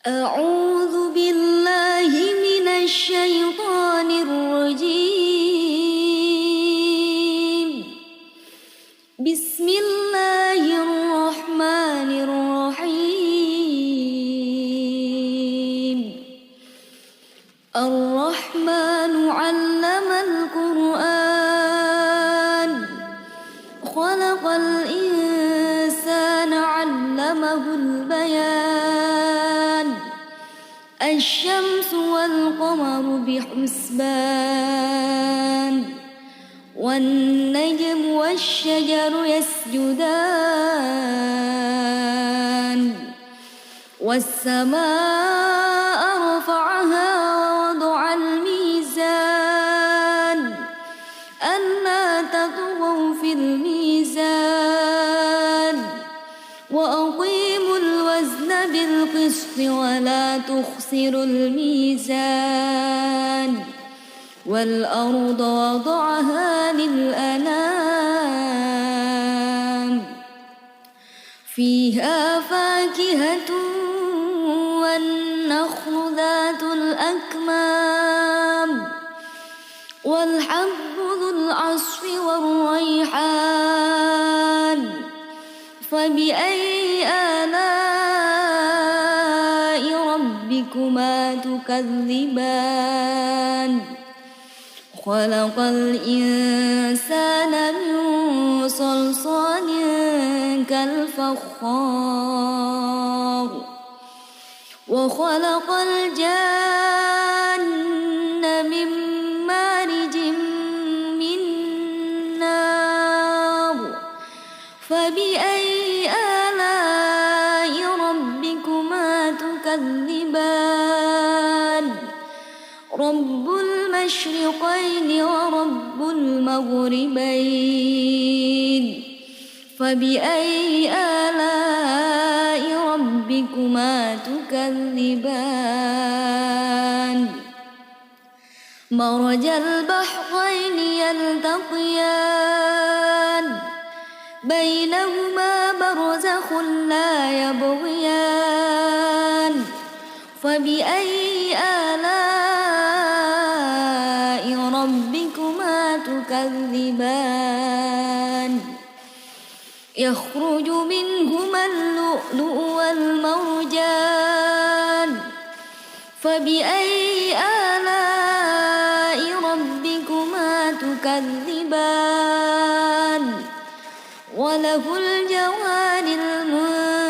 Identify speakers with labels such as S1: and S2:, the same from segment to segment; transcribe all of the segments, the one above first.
S1: أعوذ بالله من الشيطان الرجيم. بسم الله الرحمن الرحيم. الرحمن علم القرآن، خلق الإنسان علمه البيان. الشمس والقمر بحسبان، والنجم والشجر يسجدان. والسماء رفعها ووضع الميزان، ألا تطغوا في الميزان. وأقيموا الوزن بالقسط ولا تخسروا الميزان. والأرض وضعها للأنام، فيها فاكهة والنخل ذات الأكمام، والحب ذو العصف والريحان. فبأي آلاء ربكما تكذبان؟ خلق الإنسان من صلصال كالفخار، وخلق الجن من مارج من نار. فبأي آلاء ربكما تكذبان؟ رب المشرقين ورب المغربين. فبأي آلاء ربكما تكذبان؟ مرج البحرين يلتقيان، بينهما برزخ لا يبغيان. فبأي آلاء ربكما تكذبان؟ يخرج منهما اللؤلؤ والمرجان. فبأي آلاء ربكما تكذبان؟ وله الجوار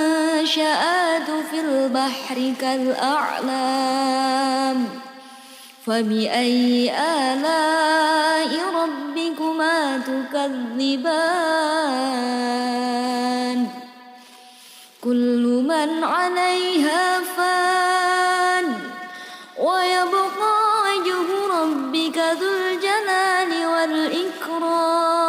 S1: المنشآت في البحر كالأعلام. فبأي آلاء ربكما تكذبان؟ كل من عليها فان، ويبقى وجه ربك ذو الجلال والإكرام.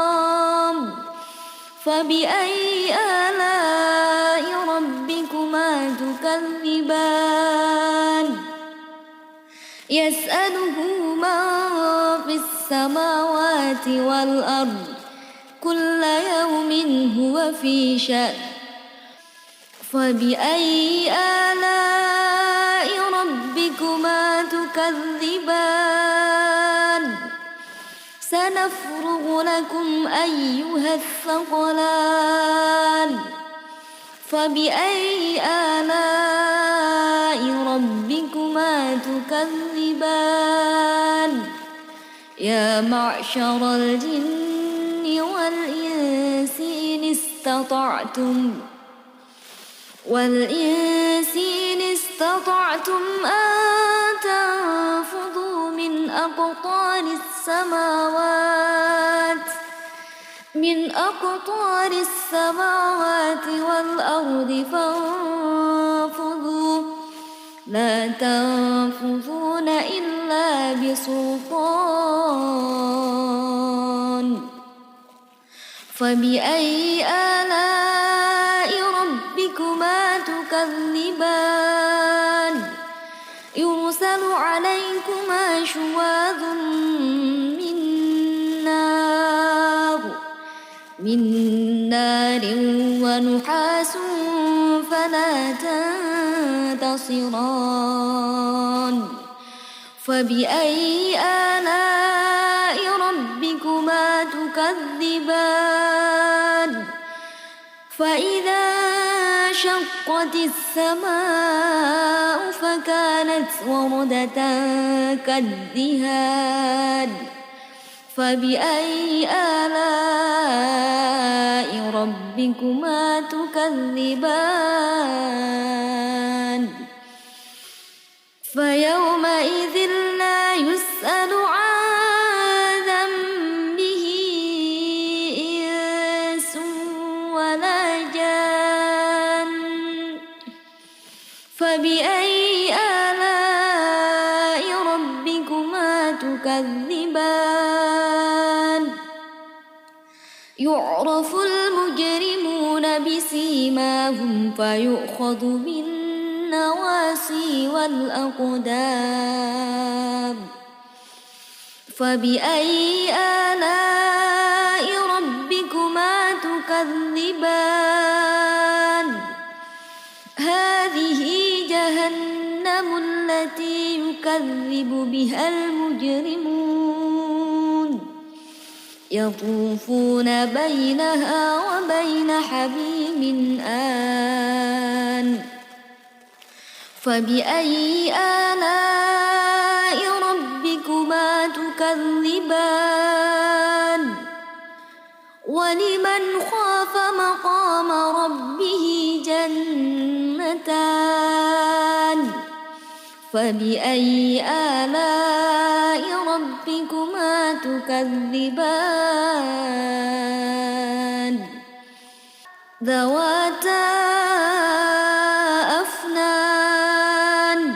S1: فبأي آلاء ربكما تكذبان؟ يسأله من في السماوات والأرض، كل يوم هو في شأن. فبأي آلاء ربكما تكذبان؟ سنفرغ لكم أيها الثقلان. فبأي آلاء ربكما تكذبان؟ يا معشر الجن والإنس إن استطعتم أن تنفذوا من أقطار السماوات والأرض فانفذوا، لا تنفذون إلا بسلطان. فبأي آلاء ربكما تكذبان؟ يرسل عليكما شواظ من نار ونحاس فلا ينتصران فبأي آلاء ربكما تكذبان فإذا انشقت السماء فكانت وردة كالدهان فبأي آلاء ربكما تكذبان فيومئذ لا يسأل عن ذنبه إنس ولا جان فبأي آلاء ربكما تكذبان يعرف المجرمون بسيماهم فيؤخذ بالنواصي والأقدام فبأي آلاء ربكما تكذبان هذه جهنم التي يكذب بها المجرمون يطوفون بينها وبين حميم آن فبأي آلاء ربكما تكذبان ولمن خاف مقام ربه جنتان فبأي آلاء ربكما تكذبان ذواتا أفنان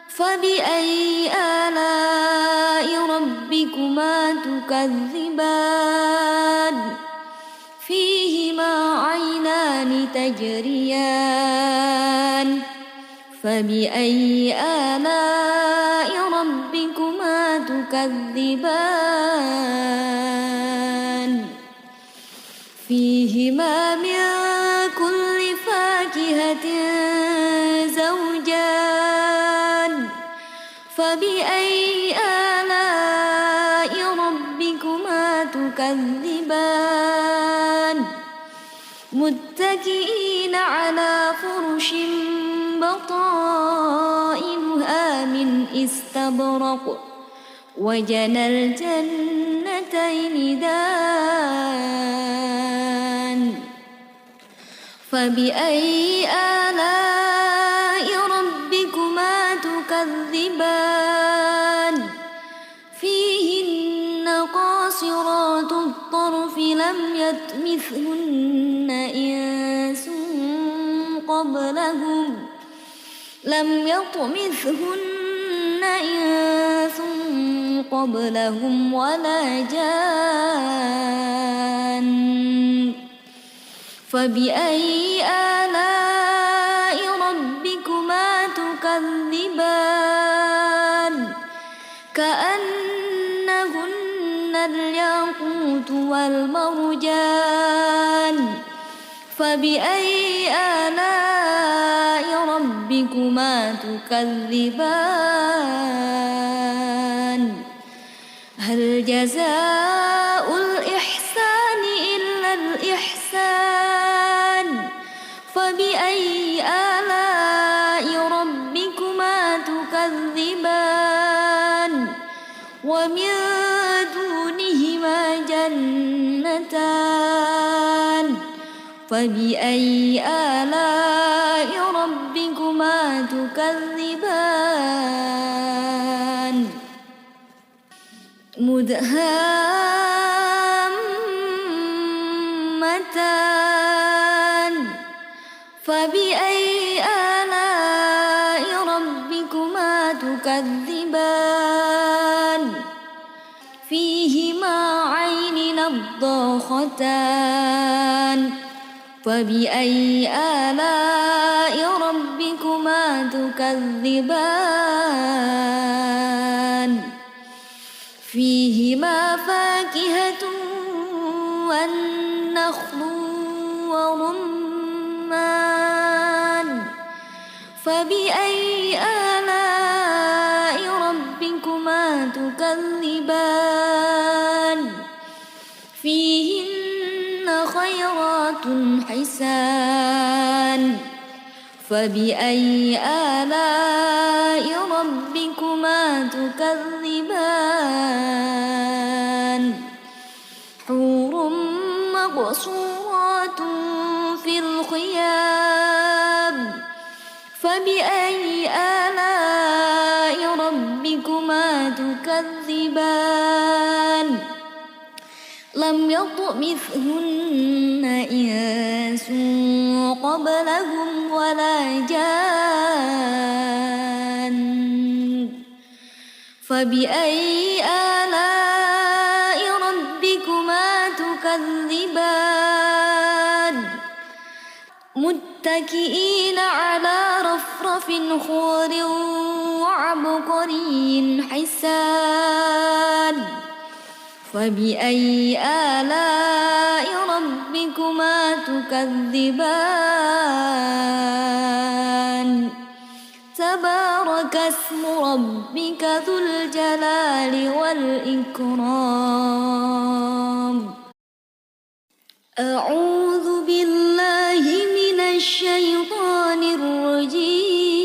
S1: فبأي آلاء ربكما تكذبان فيهما عينان تجريان فبأي آلاء ربكما تكذبان فيهما من كل فاكهة زوجان فبأي آلاء ربكما تكذبان متكئين على فرش بطائنها من استبرق وجنى الجنتين دان فبأي آلاء ربكما تكذبان فيهن قاصرات الطرف لم يطمثهن إنس قبلهم ولا جان فبأي آلاء ربكما تكذبان كأنهن الياقوت والمرجان فبأي آلاء ربكما تكذبان هل جزاء الإحسان إلا الإحسان فبأي آلاء ربكما تكذبان ومن دونهما جنتان فبأي آلاء ربكما تكذبان مدهامتان فبأي آلاء ربكما تكذبان فيهما عين نضاختان فبأي آلاء ربكما تكذبان فيهما فاكهة والنخل ورمان فبأي آلاء ربكما تكذبان فيهن خيرات حسان فبأي آلاء ربكما تكذبان حور مقصورات في الخيام فبأي آلاء ربكما تكذبان لم يطمثهن إنس قبلهم ولا جان فبأي آلاء ربكما تكذبان متكئين على رفرف خضر وعبقري حسان فبأي آلاء ربكما تكذبان تبارك اسم ربك ذو الجلال والإكرام أعوذ بالله من الشيطان الرجيم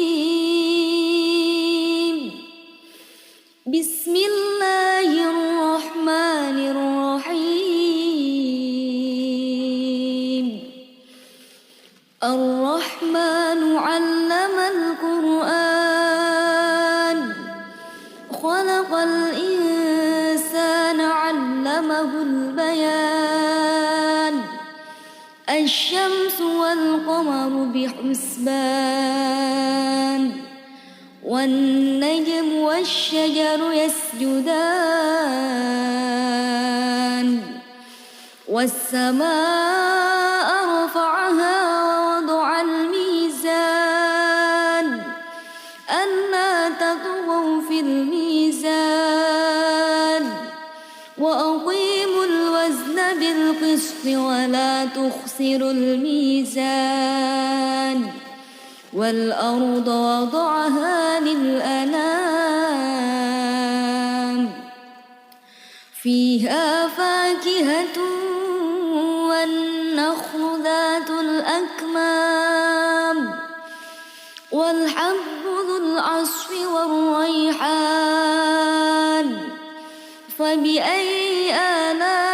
S1: بسم الله الرحمن الرحيم الرحمن علم القرآن خلق الإنسان علمه البيان الشمس والقمر بحسبان والنجم والشجر يسجدان والسماء رفعها ووضع الميزان ألا تطغوا في الميزان وأقيموا الوزن بالقسط ولا تخسروا الميزان والأرض وضعها للأنام فيها فاكهة والنخل ذات الأكمام والحب ذو العصف والريحان فبأي آلاء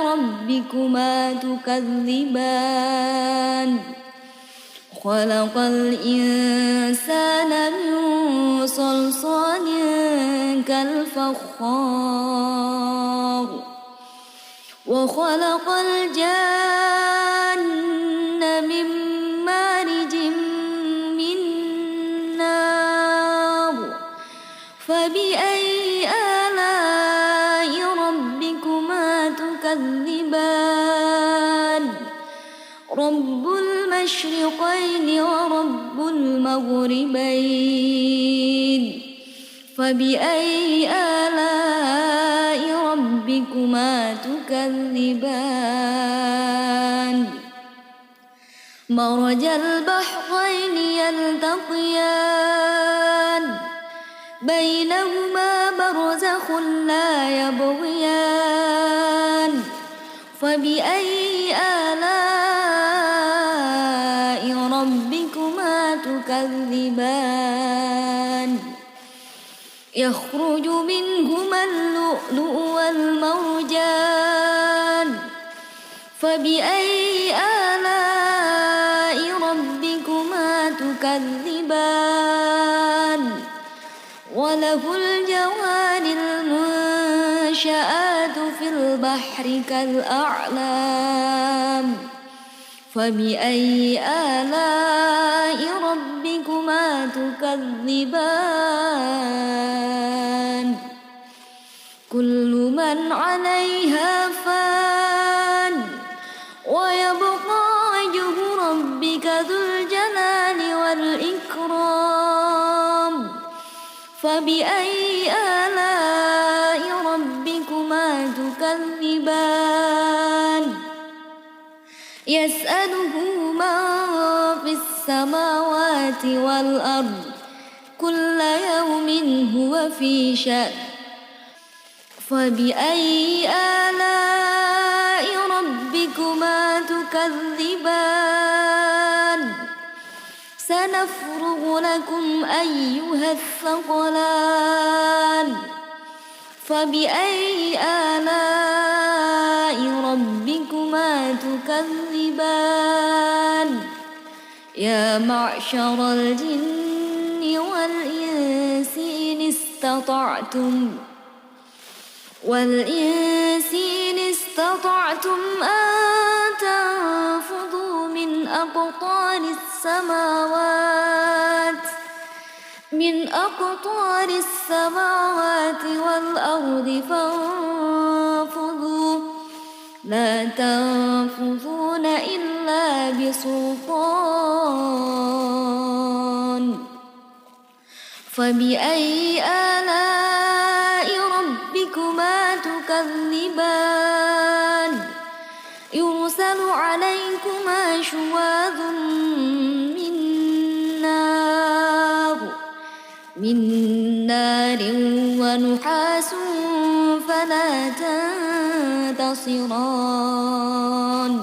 S1: ربكما تكذبان خلق الإنسان من صلصال كالفخار وخلق الجان من مارج من نار فبأي آلاء ربكما تكذبان رب المشرقين ورب المغربين فبأي آلاء ربكما تكذبان مرج البحرين يلتقيان بينهما برزخ لا يبغيان فبأي آلاء ربكما تكذبان يخرج منهما اللؤلؤ والمرجان فبأي آلاء ربكما تكذبان وله الجوار المنشآت في البحر كالأعلام فبأي آلاء ربكما تكذبان كل من عليها فان ويبقى وجه ربك ذو الجلال والإكرام فبأي آلاء ربكما تكذبان يسأله من في السماء السماوات والأرض كل يوم هو في شأن فبأي آلاء ربكما تكذبان سنفرغ لكم أيها الثقلان فبأي آلاء ربكما تكذبان يا معشر الجن والإنس إن استطعتم أن تنفذوا من أقطار السماوات والأرض فانفذوا لا تنفذون إلا بسلطان فبأي آلاء ربكما تكذبان يرسل عليكما شواظ من نار ونحاس فلا تنتصران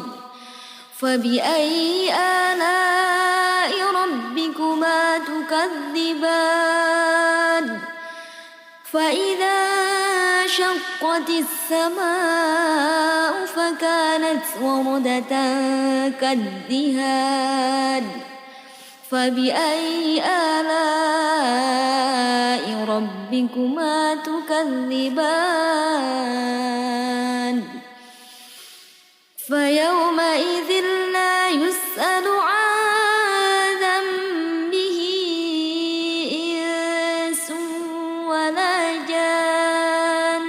S1: فبأي آلاء ربكما تكذبان فإذا شقت السماء فكانت وردة كالدهان فبأي آلاء ربكما تكذبان فيومئذ لا يسأل عن ذنبه إنس ولا جان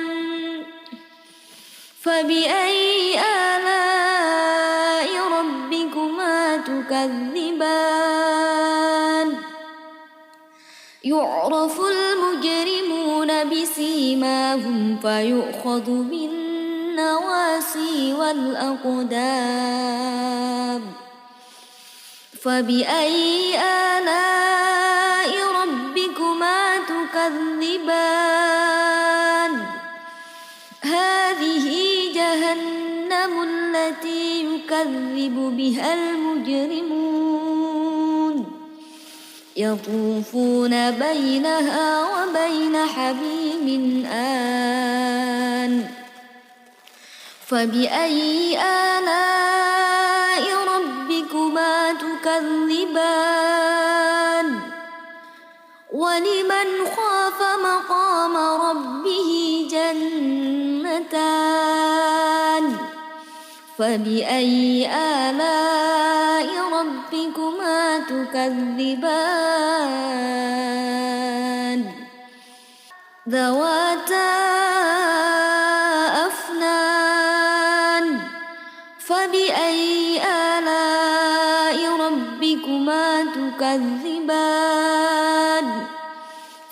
S1: فبأي آلاء ربكما تكذبان يعرف المجرمون بسيماهم فيؤخذ بالنواصي والأقدام فبأي آلاء ربكما تكذبان هذه جهنم التي يكذب بها المجرمون يطوفون بينها وبين حميم آن فبأي آلاء ربكما تكذبان ولمن خاف مقام ربه جنتان فبأي آلاء ربكما تكذبان ذواتا أفنان فبأي آلاء ربكما تكذبان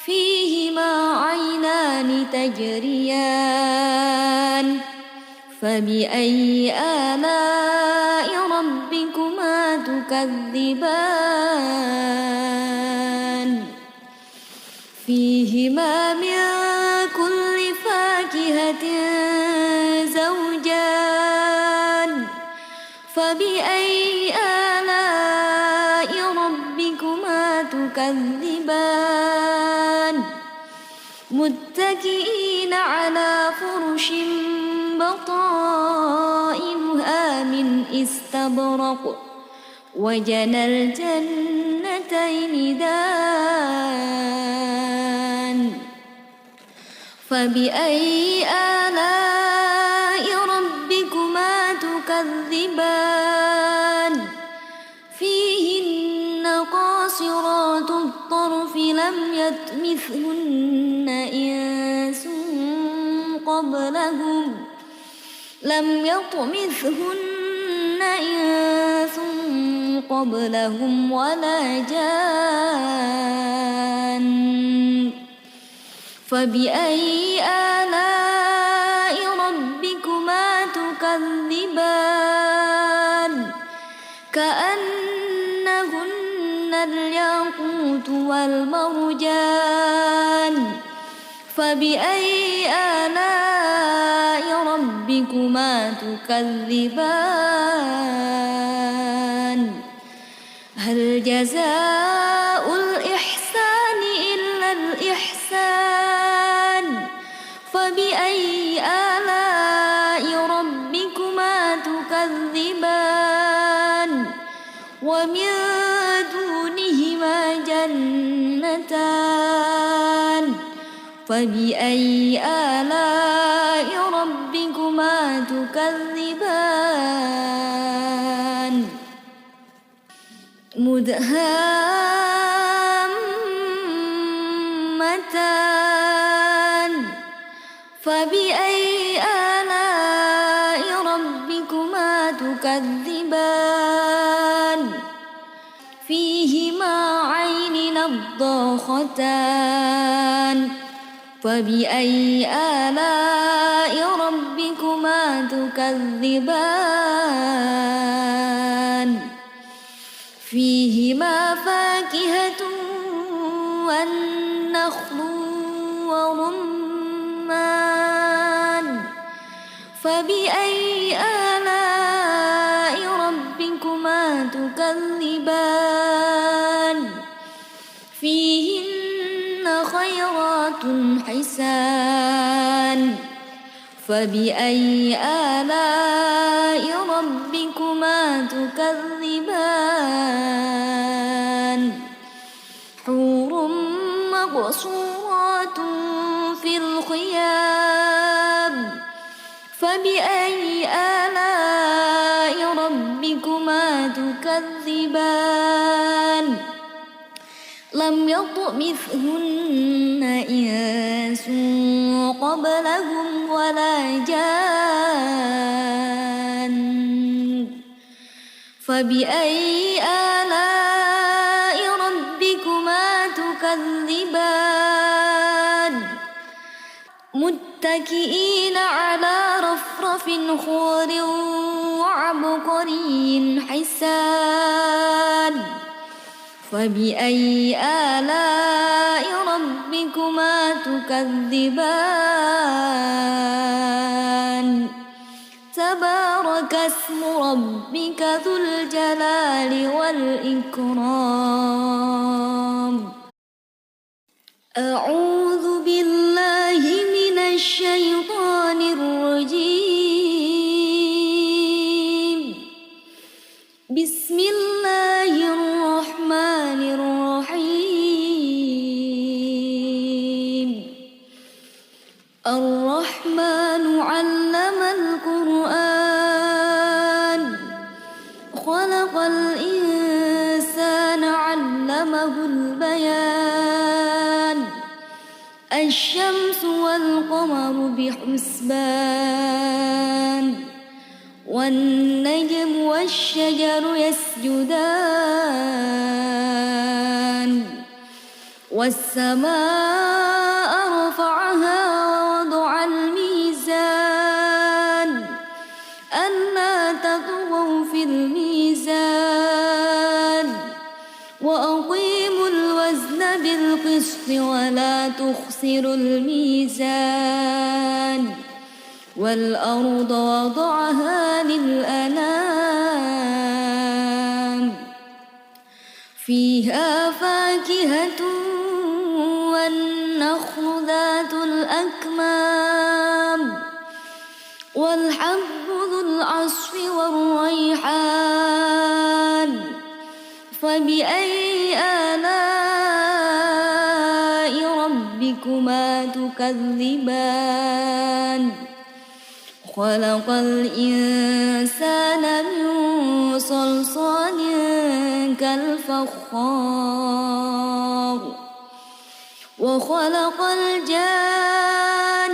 S1: فيهما عينان تجريان فبأي آلاء ربكما تكذبان فيهما من كل فاكهة زوجان فبأي آلاء ربكما تكذبان متكئين على فرش بطائنها من استبرق وجنى الجنتين دان فبأي آلاء ربكما تكذبان فيهن قاصرات الطرف لم يطمثهن إنس قبلهم ولا جان فبأي آلاء ربكما تكذبان كأنهن الياقوت والمرجان فبأي آلاء ربكما تكذبان هل جزاء الإحسان إلا الإحسان فبأي آلاء ربكما تكذبان ومن دونهما جنتان فبأي آلاء ربكما تكذبان مدهامتان فبأي آلاء ربكما تكذبان فيهما عين نضاختان فبأي آلاء ربكما تكذبان فيهما فاكهة والنخل ورمان فبأي آلاء ربكما تكذبان فيهن خيرات حسان فبأي آلاء ربكما تكذبان حور مقصورات في الخيام فبأي آلاء ربكما تكذبان لم يطمثهن إنس قبلهم ولا جان فبأي آلاء ربكما تكذبان متكئين على رفرف خضر وعبقري حسان فبأي آلاء ربكما تكذبان تبارك اسم ربك ذو الجلال والإكرام أعوذ بالله من الشيطان الرجيم بسم الله الرحمن الرحيم الرحمن علم القرآن خلق الإنسان علمه البيان الشمس والقمر بحسبان والنجم والشجر يسجدان والسماء رفعها ووضع الميزان ألا تطغوا في الميزان وأقيموا الوزن بالقسط ولا تخسروا الميزان والأرض وضعها للأنام فيها فاكهة والنخل ذات الأكمام والحب ذو العصف والريحان فبأي آلاء ربكما تكذبان خلق الإنسان من صلصال كالفخار وخلق الجان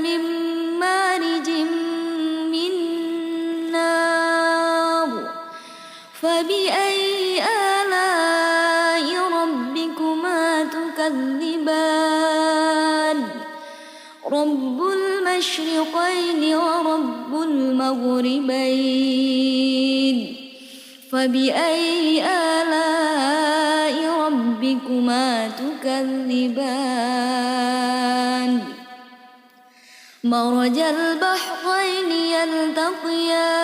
S1: من مارج من نار فبأي آلاء ربكما تكذبان رب المشرقين ورب المغربين فبأي آلاء تكذبان مرج البحرين يلتقيان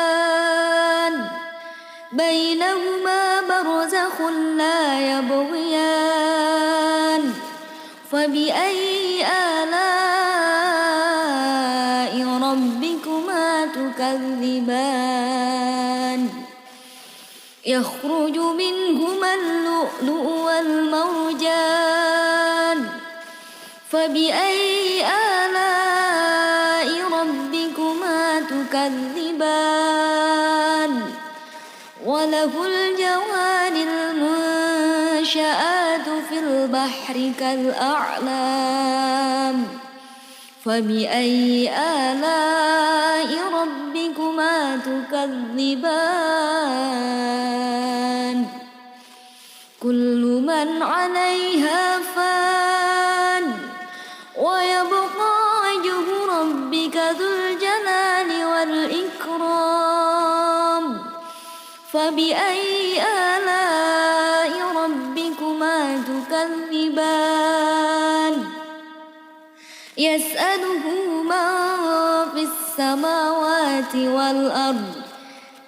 S1: بينهما برزخ لا يبغيان فبأي آلاء ربكما تكذبان يخرج منهما اللؤلؤ والمرجان فبأي آلاء ربكما تكذبان وله الجوار المنشآت في البحر كالأعلام فبأي آلاء ربكما تكذبان كل من عليها فان ويبقى وجه ربك ذو الجلال والإكرام فبأي آلاء ربكما تكذبان يسأله من في السماوات والأرض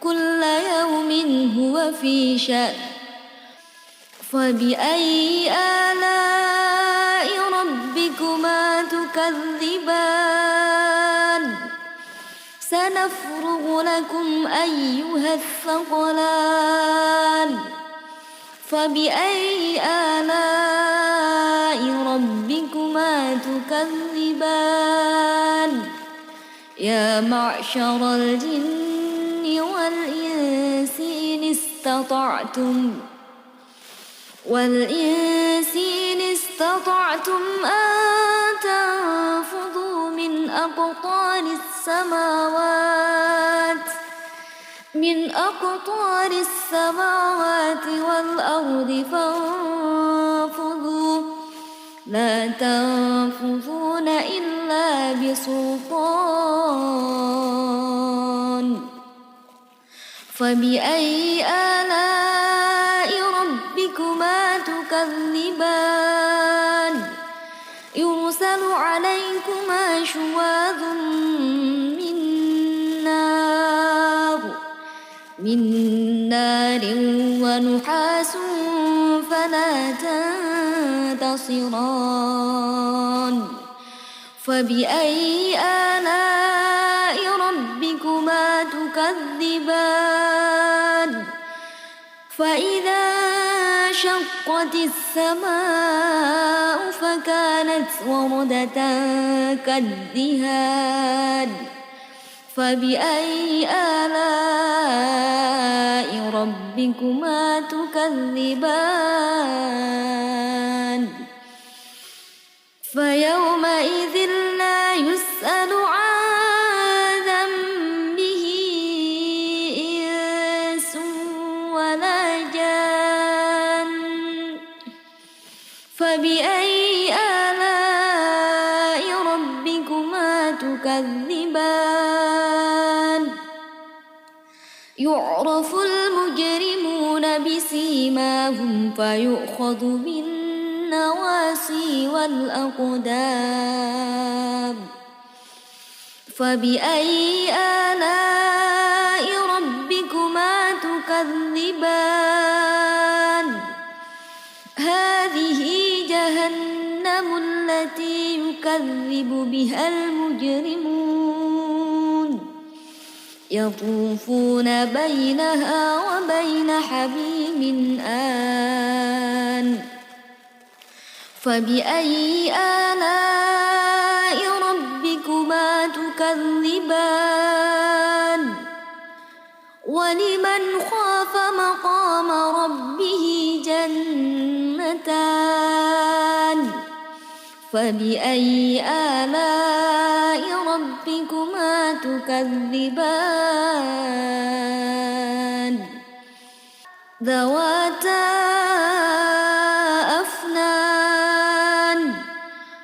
S1: كل يوم هو في شأن فبأي آلاء ربكما تكذبان سنفرغ لكم أيها الثقلان فبأي آلاء ربكما تكذبان يا معشر الجن والإنس إن استطعتم أن تنفذوا من أقطار السماوات والأرض فانفذوا لا تنفذون إلا بسلطان فبأي آلاء ربكما تكذبان يرسل عليكما شواظ من نار ونحاس فلا تنتصران فبأي آلاء ربكما تكذبان فإذا انشقت السماء فكانت وردة كالدهان فبأي آلاء ربكما تكذبان فيومئذ لا يسأل عن ذنبه إنس ولا جان فبأي آلاء ربكما تكذبان يعرف المجرمون بسيماهم فيؤخذ بالنواصي والأقدام فبأي آلاء ربكما تكذبان هذه جهنم التي يكذب بها المجرمون يطوفون بينها وبين حميم آن فبأي آلاء ربكما تكذبان ولمن خاف مقام ربه جنتان فبأي آلاء ربكما تكذبان ذواتا أفنان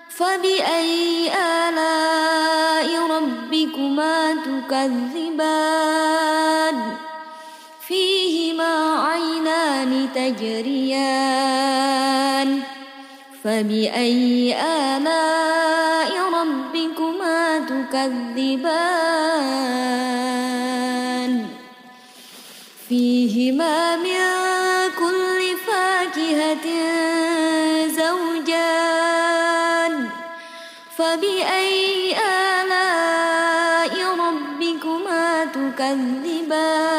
S1: فبأي آلاء ربكما تكذبان فيهما عينان تجريان فبأي آلاء ربكما تكذبان فيهما من كل فاكهة زوجان فبأي آلاء ربكما تكذبان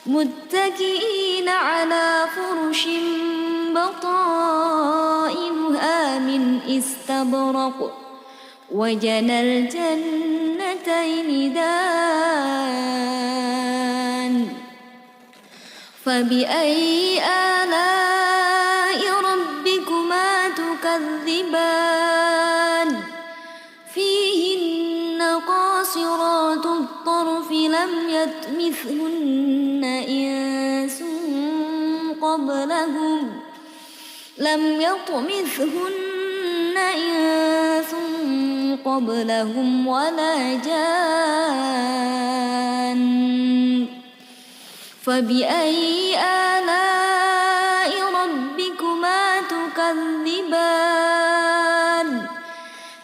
S1: متكئين على فرش بطائنها من استبرق وجنى الجنتين دان فبأي آلاء ربكما تكذبان فيهن قاصرات الطرف لم يطمثهن إنس قبلهم ولا جان فبأي آلاء ربكما تكذبان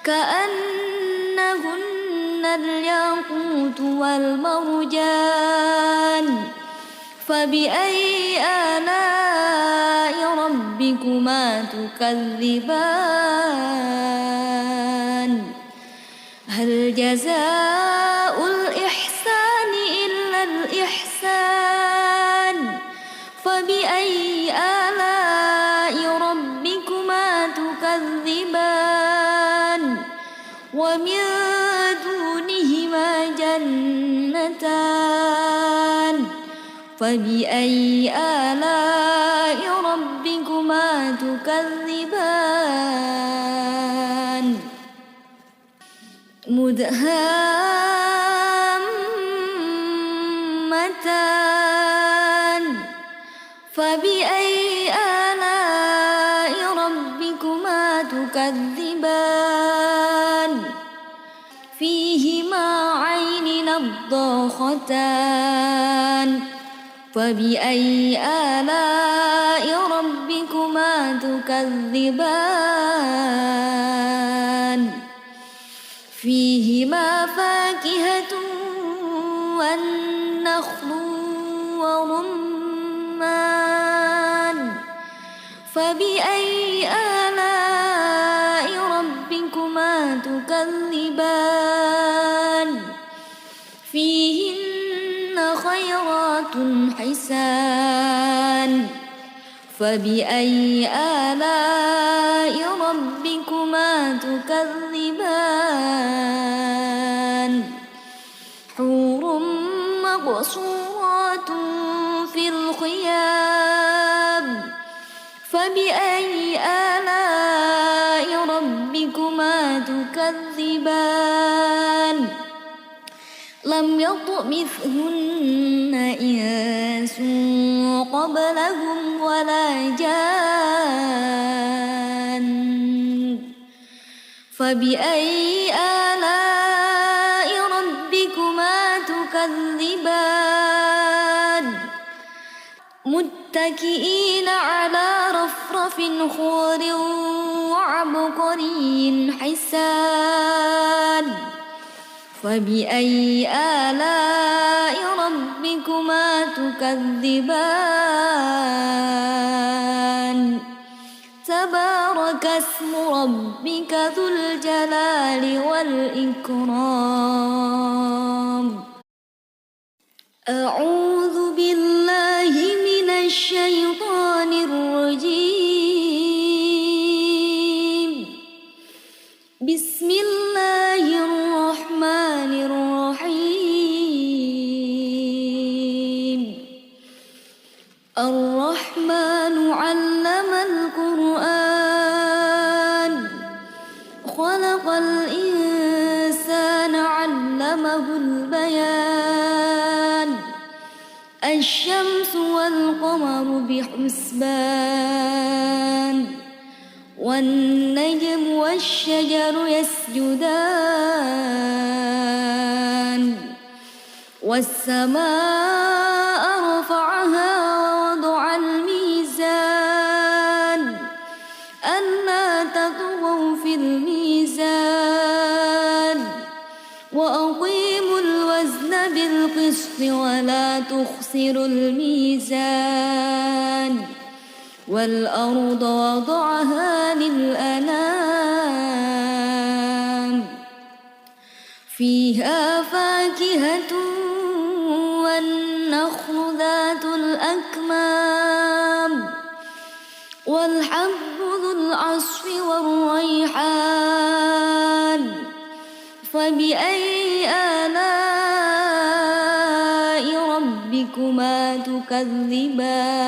S1: كأنهن الياقوت والمرجان فبأي آلاء ربكما تكذبان هل جزاء الإحسان إلا الإحسان فبأي آلاء ربكما تكذبان ومن دونهما جنتان فبأي آلاء ربكما تكذبان مدهامتان فبأي آلاء ربكما تكذبان فيهما عين نضاختان فبأي آلاء ربكما تكذبان فيهما فاكهة والنخل ورمان فبأي آلاء ربكما تكذبان فيهن خيرات حسان فبأي آلاء ربكما تكذبان حور مقصورات في الخيام فبأي آلاء ربكما تكذبان لم يطمثهن إنس قبلهم ولا جان فبأي آلاء ربكما تكذبان متكئين على رفرف خضر وعبقري حسان فبأي آلاء ربكما تكذبان تبارك اسم ربك ذو الجلال والإكرام أعوذ بالله من الشيطان الرجيم بسم الله الرحمن الرحيم الرحمن علم القرآن خلق الإنسان علمه البيان الشمس والقمر بحسبان والنجم والشجر يسجدان والسماء رفعها ووضع الميزان تخسر الميزان والأرض وضعها للأنام فيها فاكهة والنخل ذات الأكمام والحب ذو العصف والريحان فبأي آلاء ربكما تكذبان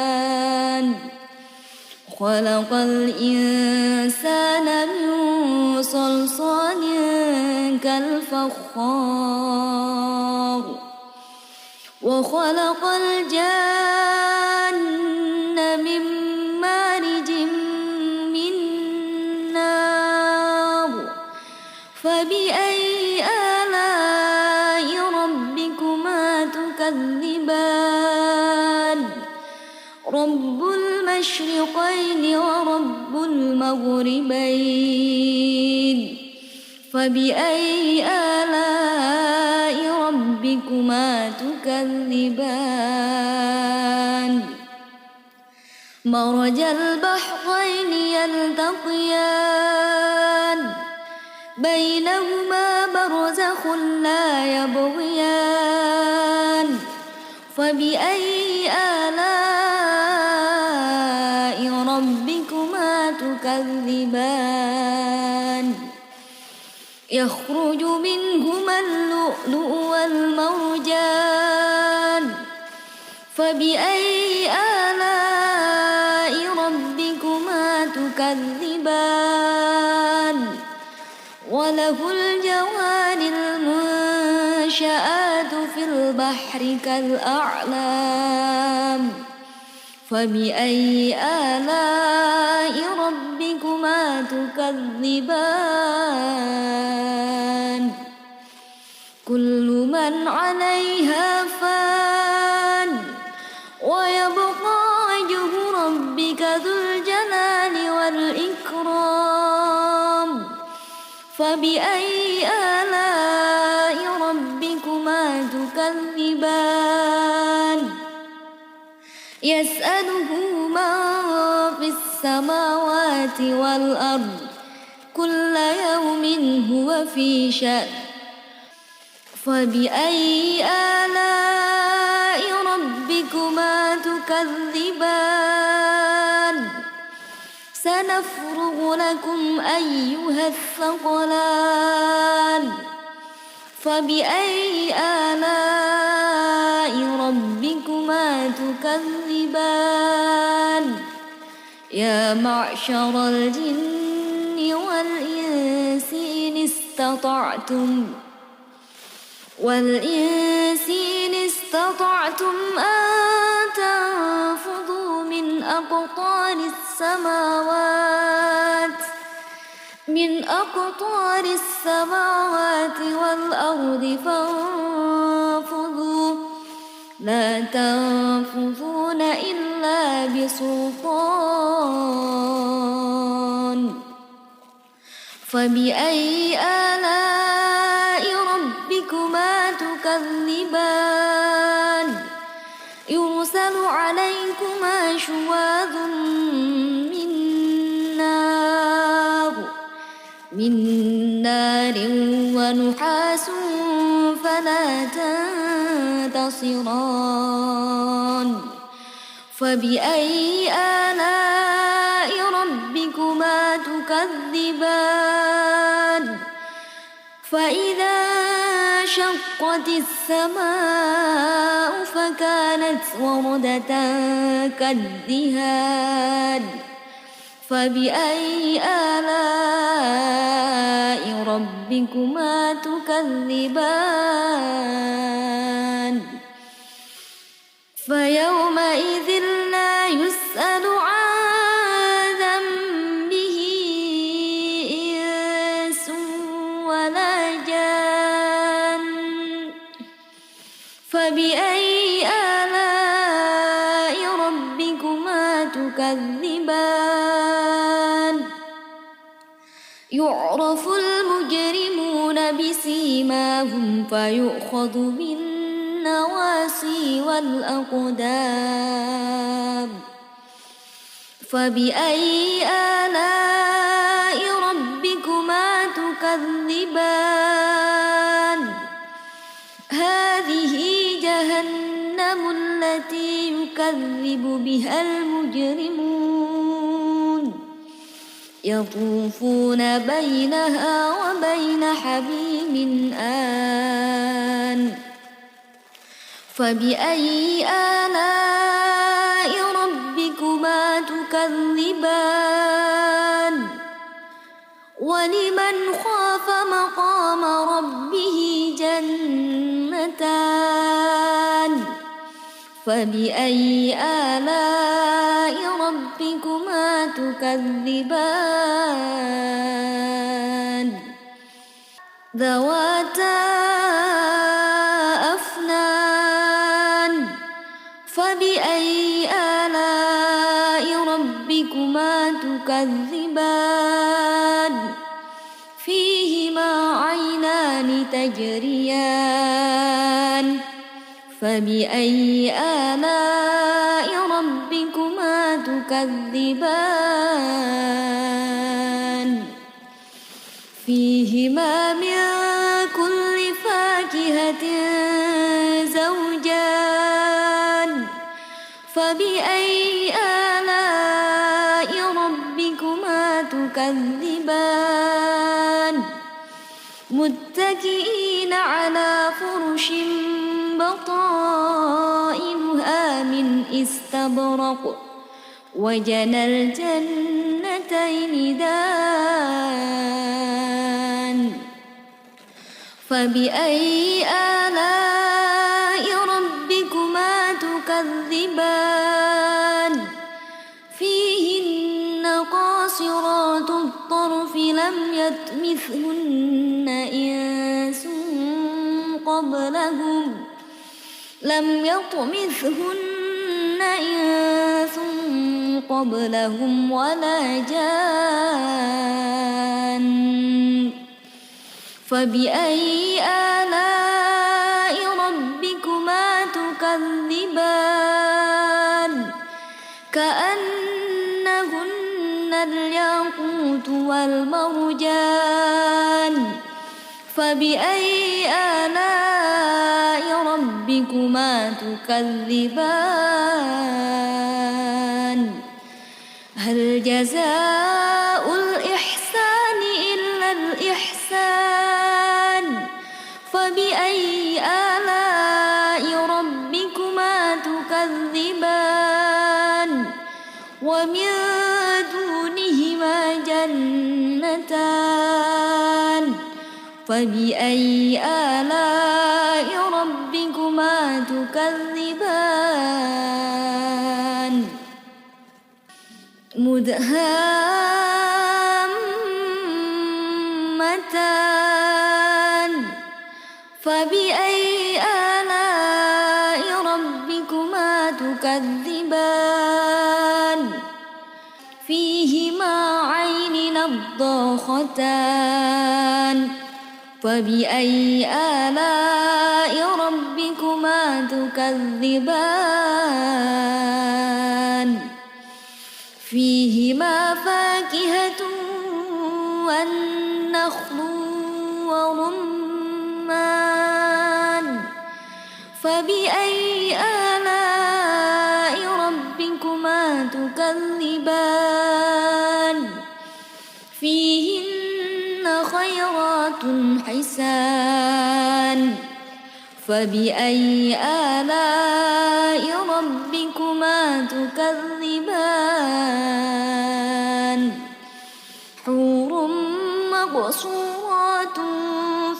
S1: خلق الإنسان من صلصال كالفخار وخلق الجن من مارج من نار فبأي آلاء ربكما تكذبان رب المشرقين ورب المغربين فبأي آلاء ربكما تكذبان مرج البحرين يلتقيان بينهما برزخ لا يبغيان فبأي آلاء ربكما تكذبان يخرج منهما اللؤلؤ والمرجان فبأي آلاء ربكما تكذبان وله الجوار المنشآت في البحر كالأعلام فبأي آلاء ربكما تكذبان كل من عليها فان ويبقى وجه ربك ذو الجلال والإكرام فبأي آلاء ربكما تكذبان يسأله من في السماوات والأرض كل يوم هو في شأن فبأي آلاء ربكما تكذبان سنفرغ لكم أيها الثقلان فبأي آلاء ربكما تكذبان يا معشر الجن والإنس إن استطعتم أن تنفذوا من أقطار السماوات والأرض فانفذوا لا تنفذون إلا بسلطان فبأي آلاء ربكما تكذبان يرسل عليكما شواظ من نار ونحاس فلا تنتصران فبأي آلاء ربكما تكذبان فإذا شقت السماء فكانت وردة كالدهان فبأي آلاء ربكما تكذبان فيومئذ لا يسأل عن ذنبه إنس ولا جان فبأي آلاء ربكما تكذبان يعرف المجرمون بسيماهم فيؤخذ بالنواصي النواسي والأقدام فبأي آلاء ربكما تكذبان هذه جهنم التي يكذب بها المجرمون يطوفون بينها وبين حميم آن فبأي آلاء ربكما تكذبان ولمن خاف مقام ربه جنتان فبأي آلاء ربكما تكذبان ذواتا أفنان فبأي آلاء ربكما تكذبان فيهما عينان تجريان فبأي آلاء ربكما تكذبان فيهما من كل فاكهة زوجان فبأي آلاء ربكما تكذبان متكئين على فرش بطائنها من استبرق وجنى الجنتين دان فبأي آلاء ربكما تكذبان فيهن قاصرات الطرف لم يطمثهن إنس قبلهم ولا جان فبأي آلاء ربكما تكذبان كأنهن الياقوت والمرجان فبأي آلاء ربكما تكذبان هل جزاء الإحسان إلا الإحسان فبأي آلاء ربكما تكذبان ومن دونهما جنتان فبأي آلاء ربكما تكذبان مدهامتان فبأي آلاء ربكما تكذبان فيهما عين نضاختان فبأي آلاء ربكما تكذبان فيهما فاكهة والنخل ورمان فبأي آلاء ربكما تكذبان فيهن خيرات حسان فبأي آلاء ربكما تكذبان حور مقصورات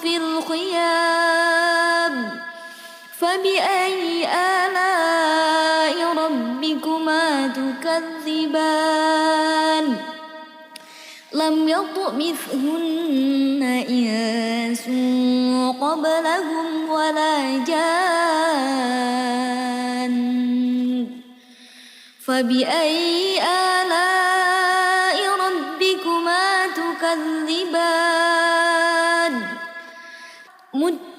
S1: في الخيام فبأي آلاء ربكما تكذبان لم يطمثهن إنس قبلهم ولا جان فبأي آلاء ربكما تكذبان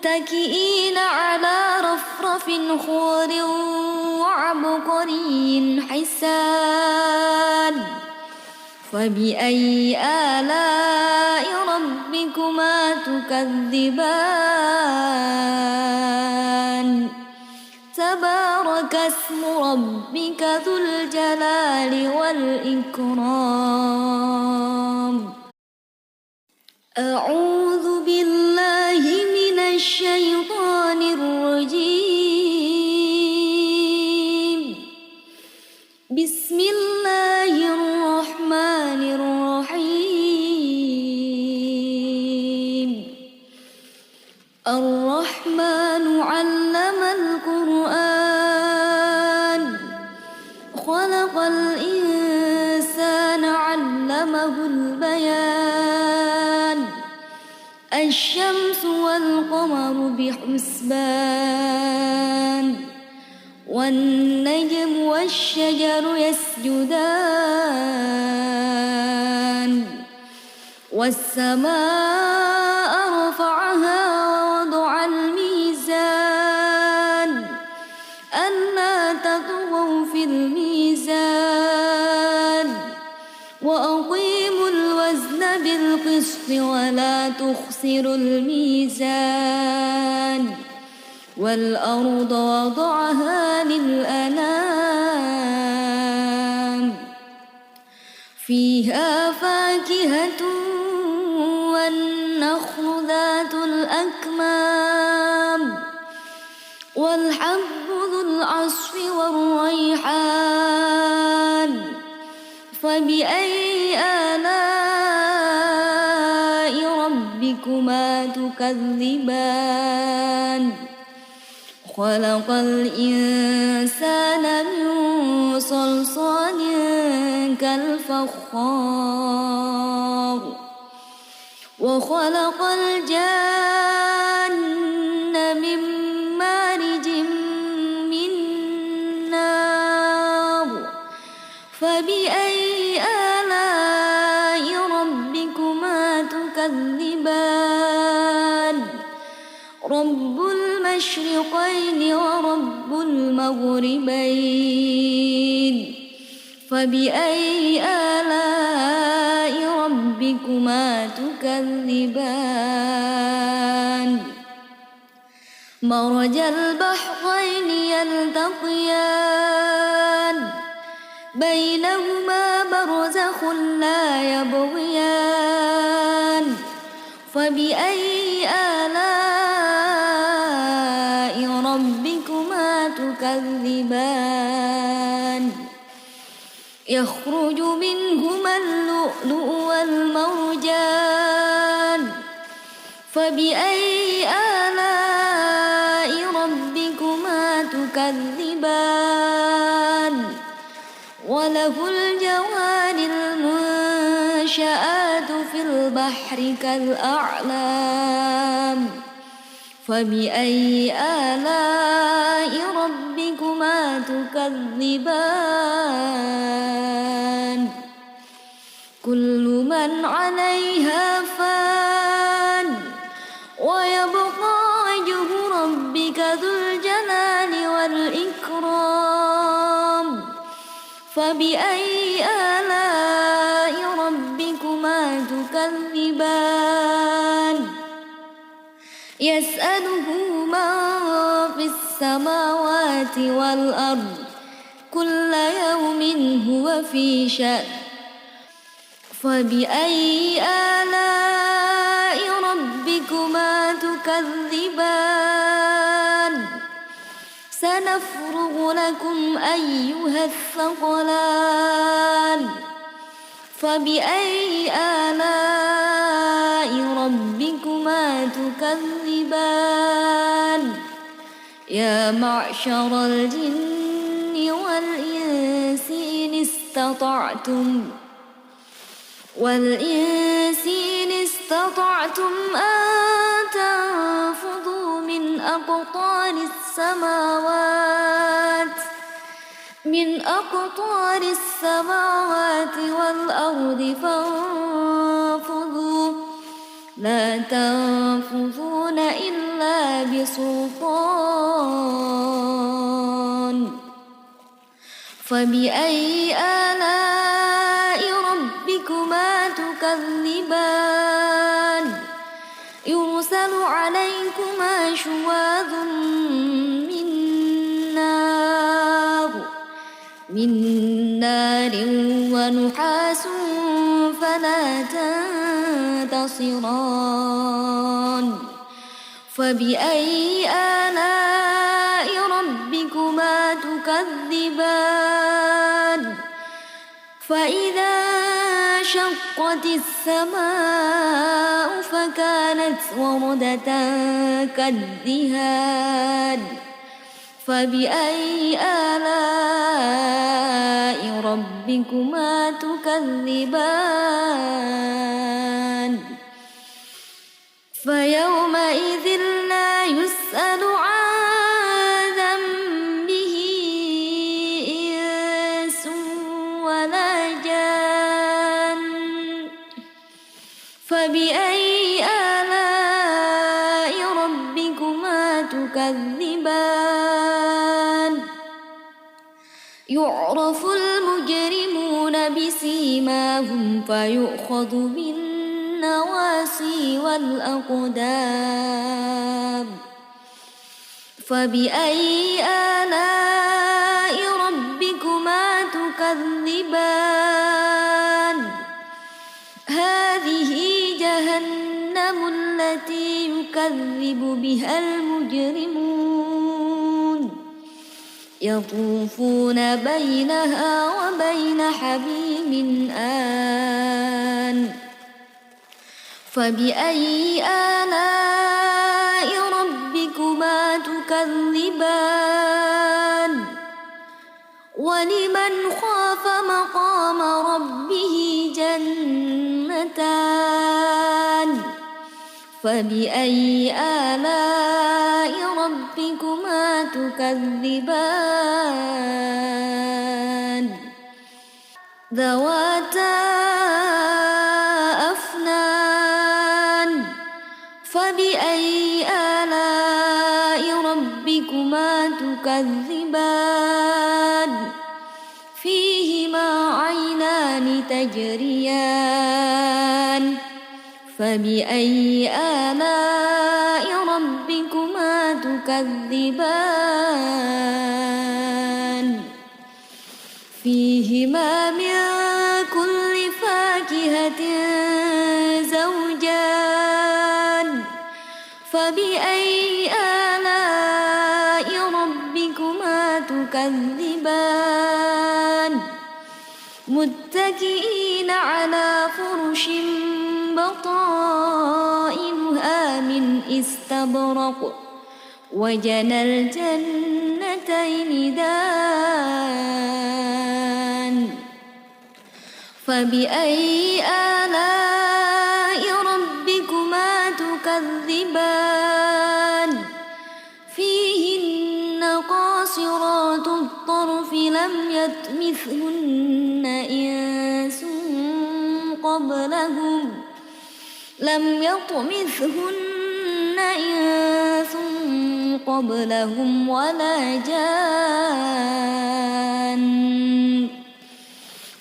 S1: متكئين على رفرف خضر وعبقري حسان فبأي آلاء ربكما تكذبان تبارك اسم ربك ذو الجلال والإكرام أعوذ بالله من الشيطان الرجيم بسم الله الرحمن الرحيم الرحمن علم القرآن خلق الإنسان علمه البيان الشمس والقمر بحسبان والنجم والشجر يسجدان والسماء رفعها ووضع الميزان ألا تطغوا في الميزان وأقيموا الوزن بالقسط ولا تخسروا الميزان والأرض وضعها للأنام فيها فاكهة والنخل ذات الأكمام والحب ذو العصف والريحان فبأي آلاء ربكما تكذبان خلق الإنسان من صلصال كالفخار وخلق الجن من مارج من نار فبأي آلاء ربكما تكذبان رب المشرقين ورب المغربين فبأي آلاء ربكما تكذبان مرج البحرين يلتقيان بينهما برزخ لا يبغيان فبأي آلاء ربكما تكذبان يخرج منهما اللؤلؤ والمرجان فبأي آلاء ربكما تكذبان وله الجوار المنشآت في البحر كالأعلام فبأي آلاء ربكما تكذبان كل من عليها فان ويبقى وجه ربك ذو الجلال والإكرام فبأي آلاء ربكما تكذبان يسأله من في السماوات والأرض كل يوم هو في شأن فبأي آلاء ربكما تكذبان سنفرغ لكم أيها الثقلان فبأي آلاء ربكما تكذبان يا معشر الجن والإنس إن استطعتم أن تنفذوا من أقطار السماوات والأرض فانفذوا لا تنفذون إلا إلا بسلطان فبأي آلاء ربكما تكذبان يرسل عليكما شواظ من نار ونحاس فلا تنتصران فبأي آلاء ربكما تكذبان فإذا انشقت السماء فكانت وردة كالدهان فبأي آلاء ربكما تكذبان فيومئذ لا يسأل عن ذنبه إنس ولا جان فبأي آلاء ربكما تكذبان يعرف المجرمون بسيماهم فيؤخذ بالنواصي والأقدام فبأي آلاء ربكما تكذبان هذه جهنم التي يكذب بها المجرمون يطوفون بينها وبين حميم آن فبأي آلاء ربكما تكذبان ولمن خاف مقام ربه جنتان فبأي آلاء ربكما تكذبان ذواتا أفنان فبأي آلاء ربكما تكذبان فيهما عينان تجريان فبأي آلاء ربكما تكذبان فيهما من كل فاكهة زوجان فبأي آلاء ربكما تكذبان متكئين على فرش بطائنها من استبرق وجنى الجنتين دان فبأي آلاء ربكما تكذبان فيهن قاصرات الطرف لم يطمثهن إنس قبلهم ولا جان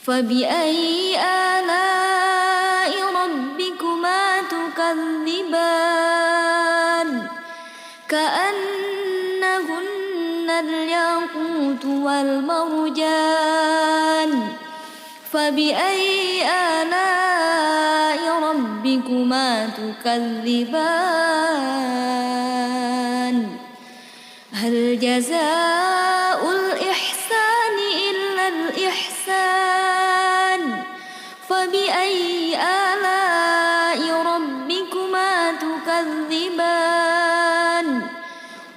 S1: فبأي آلاء ربكما تكذبان كأنهن الياقوت والمرجان فبأي آلاء ربكما تكذبان هل جزاء الإحسان إلا الإحسان فبأي آلاء ربكما تكذبان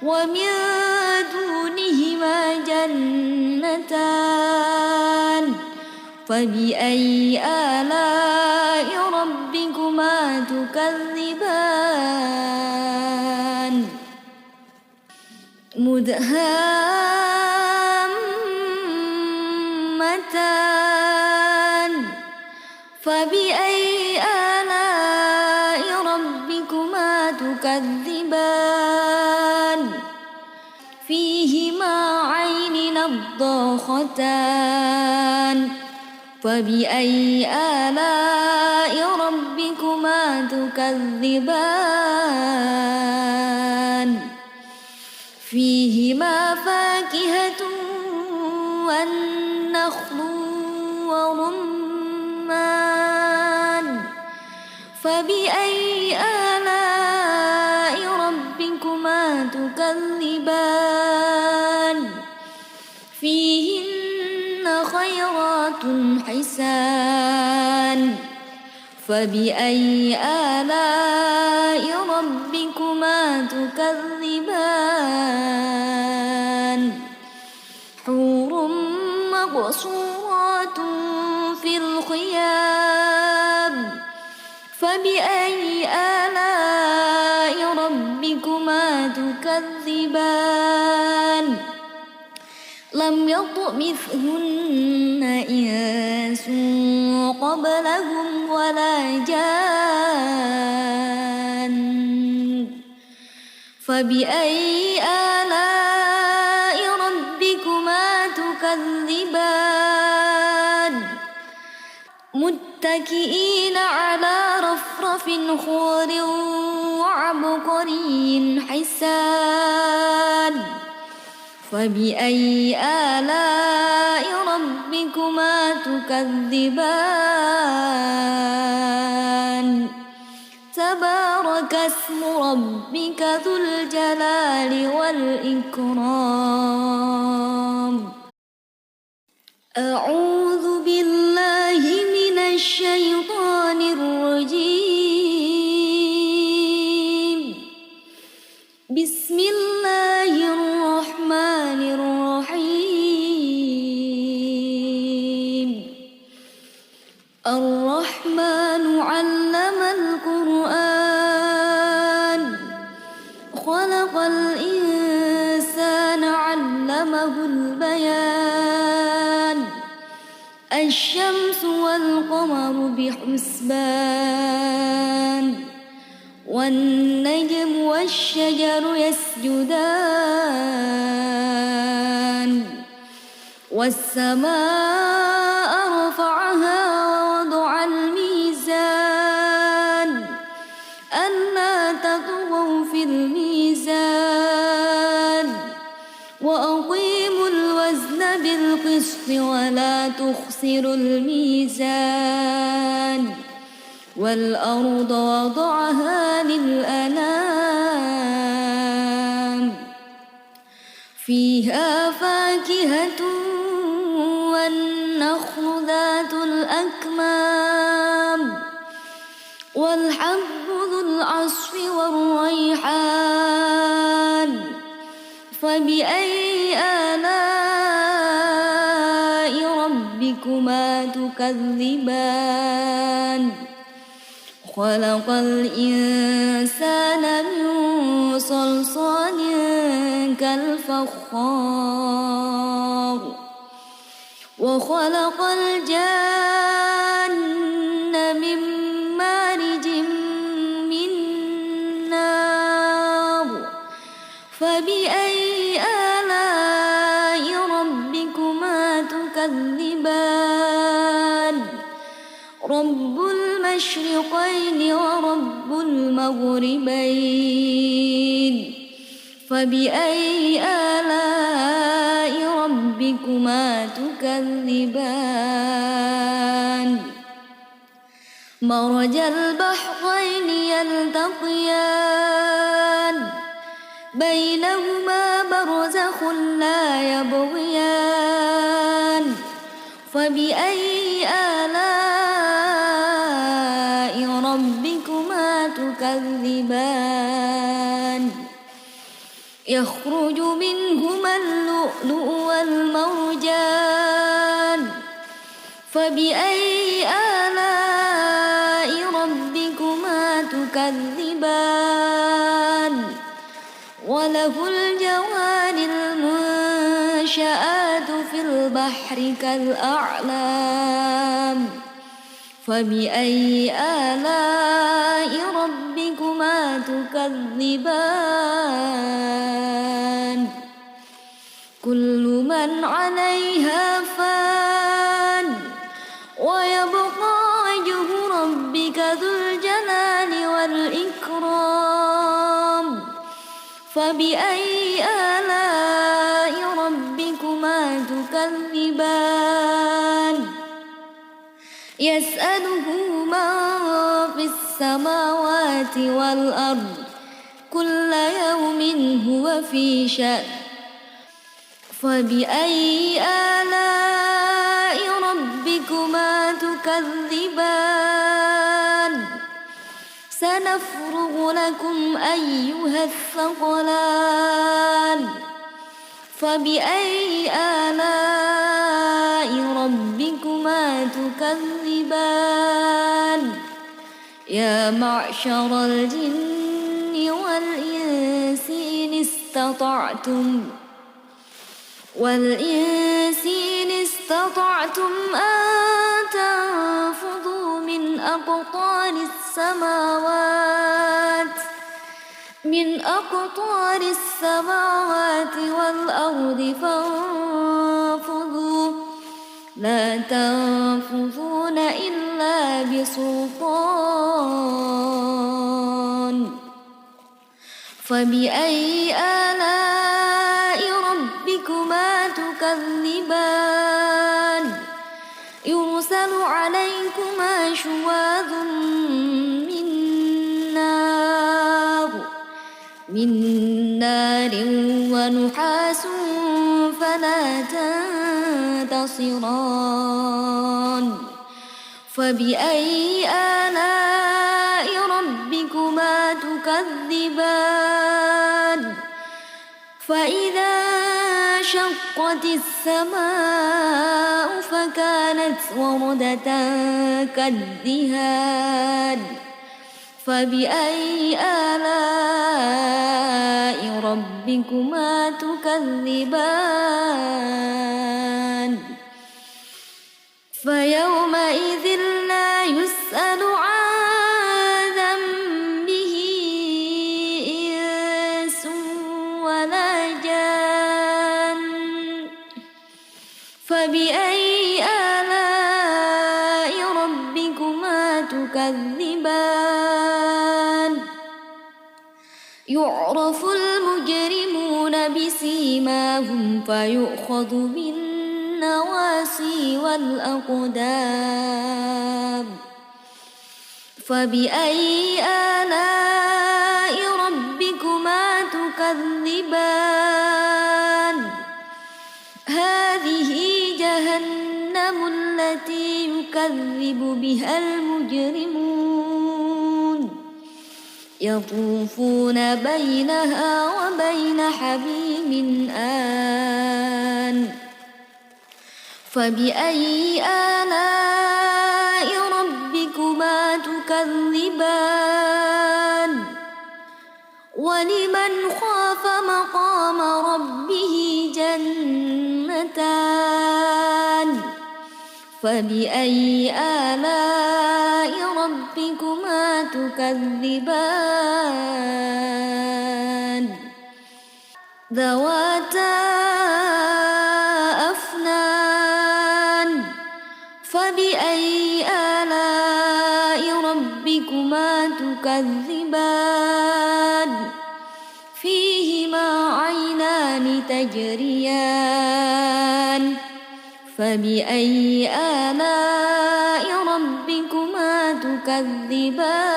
S1: ومن دونهما جنتان فبأي آلاء ربكما تكذبان مدهامتان فبأي آلاء ربكما تكذبان نضاختان فبأي آلاء ربكما تكذبان فيهما فاكهة والنخل ورمان فبأي آلاء ربكما تكذبان فيهن خيرات حسان فبأي آلاء ربكما تكذبان حور مقصورات في الخيام فبأي آلاء ربكما تكذبان لم يطمثهن إنس قبلهم ولا جان فبأي آلاء ربكما تكذبان متكئين على رفرف خضر وعبقري حسان فبأي آلاء ربكما تكذبان تبارك اسم ربك ذو الجلال والإكرام أعوذ بالله من الشيطان الرجيم بسم الله الرحمن الرحيم الرحمن علم القرآن خلق الإنسان علمه البيان الشمس والقمر بحسبان والنجم والشجر يسجدان والسماء رفعها ووضع الميزان ألا تطغوا في الميزان وأقيموا الوزن بالقسط ولا تخسروا الميزان والأرض وضعها للأنام فيها فاكهة والنخل ذات الأكمام والحب ذو العصف والريحان فبأي آلاء ربكما تكذبان خلق الإنسان من صلصال كالفخار وخلق الجن من مارج من نار فبأي آلاء ربكما تكذبان رب المشرقين ورب المغربين فبأي آلاء ربكما تكذبان مرج البحرين يلتقيان بينهما برزخ لا يبغيان فبأي آلاء ربكما تكذبان يخرج منهما اللؤلؤ والمرجان فبأي آلاء ربكما تكذبان وله الجوار المنشآت في البحر كالأعلام فبأي آلاء ربكما تكذبان كل من عليها ربك ذو الجلال والإكرام فبأي آلاء ربكما تكذبان يسأله من في السماوات والأرض كل يوم هو في شأن فبأي آلاء ربكما تكذبان سنفرغ لكم أيها الثقلان فبأي آلاء ربكما تكذبان يا معشر الجن والإنس إن استطعتم أن تنفذوا من أقطار السماوات والأرض فانفذوا لا تنفذون إلا بسلطان فبأي آلاء ربكما تكذبان يرسل عليكما شواظ من نار ونحاس فلا تنتصران فبأي آلاء ربكما تكذبان فإذا انشقت السماء فكانت وردة كالدهان فبأي آلاء ربكما تكذبان فيومئذ لا يسأل عن ذنبه إنس ولا جان فبأي آلاء ربكما تكذبان يعرف المجرمون بسيماهم فيؤخذ بالنواصي والأقدام فبأي آلاء ربكما تكذبان هذه جهنم التي يكذب بها المجرمون يطوفون بينها وبين حميم آن فبأي آلاء ربكما تكذبان ولمن خاف مقام ربه جنتان فبأي آلاء ربكما تكذبان ذواتا أفنان فبأي آلاء ربكما تكذبان فيهما عينان تجريان فبأي آلاء ربكما تكذبان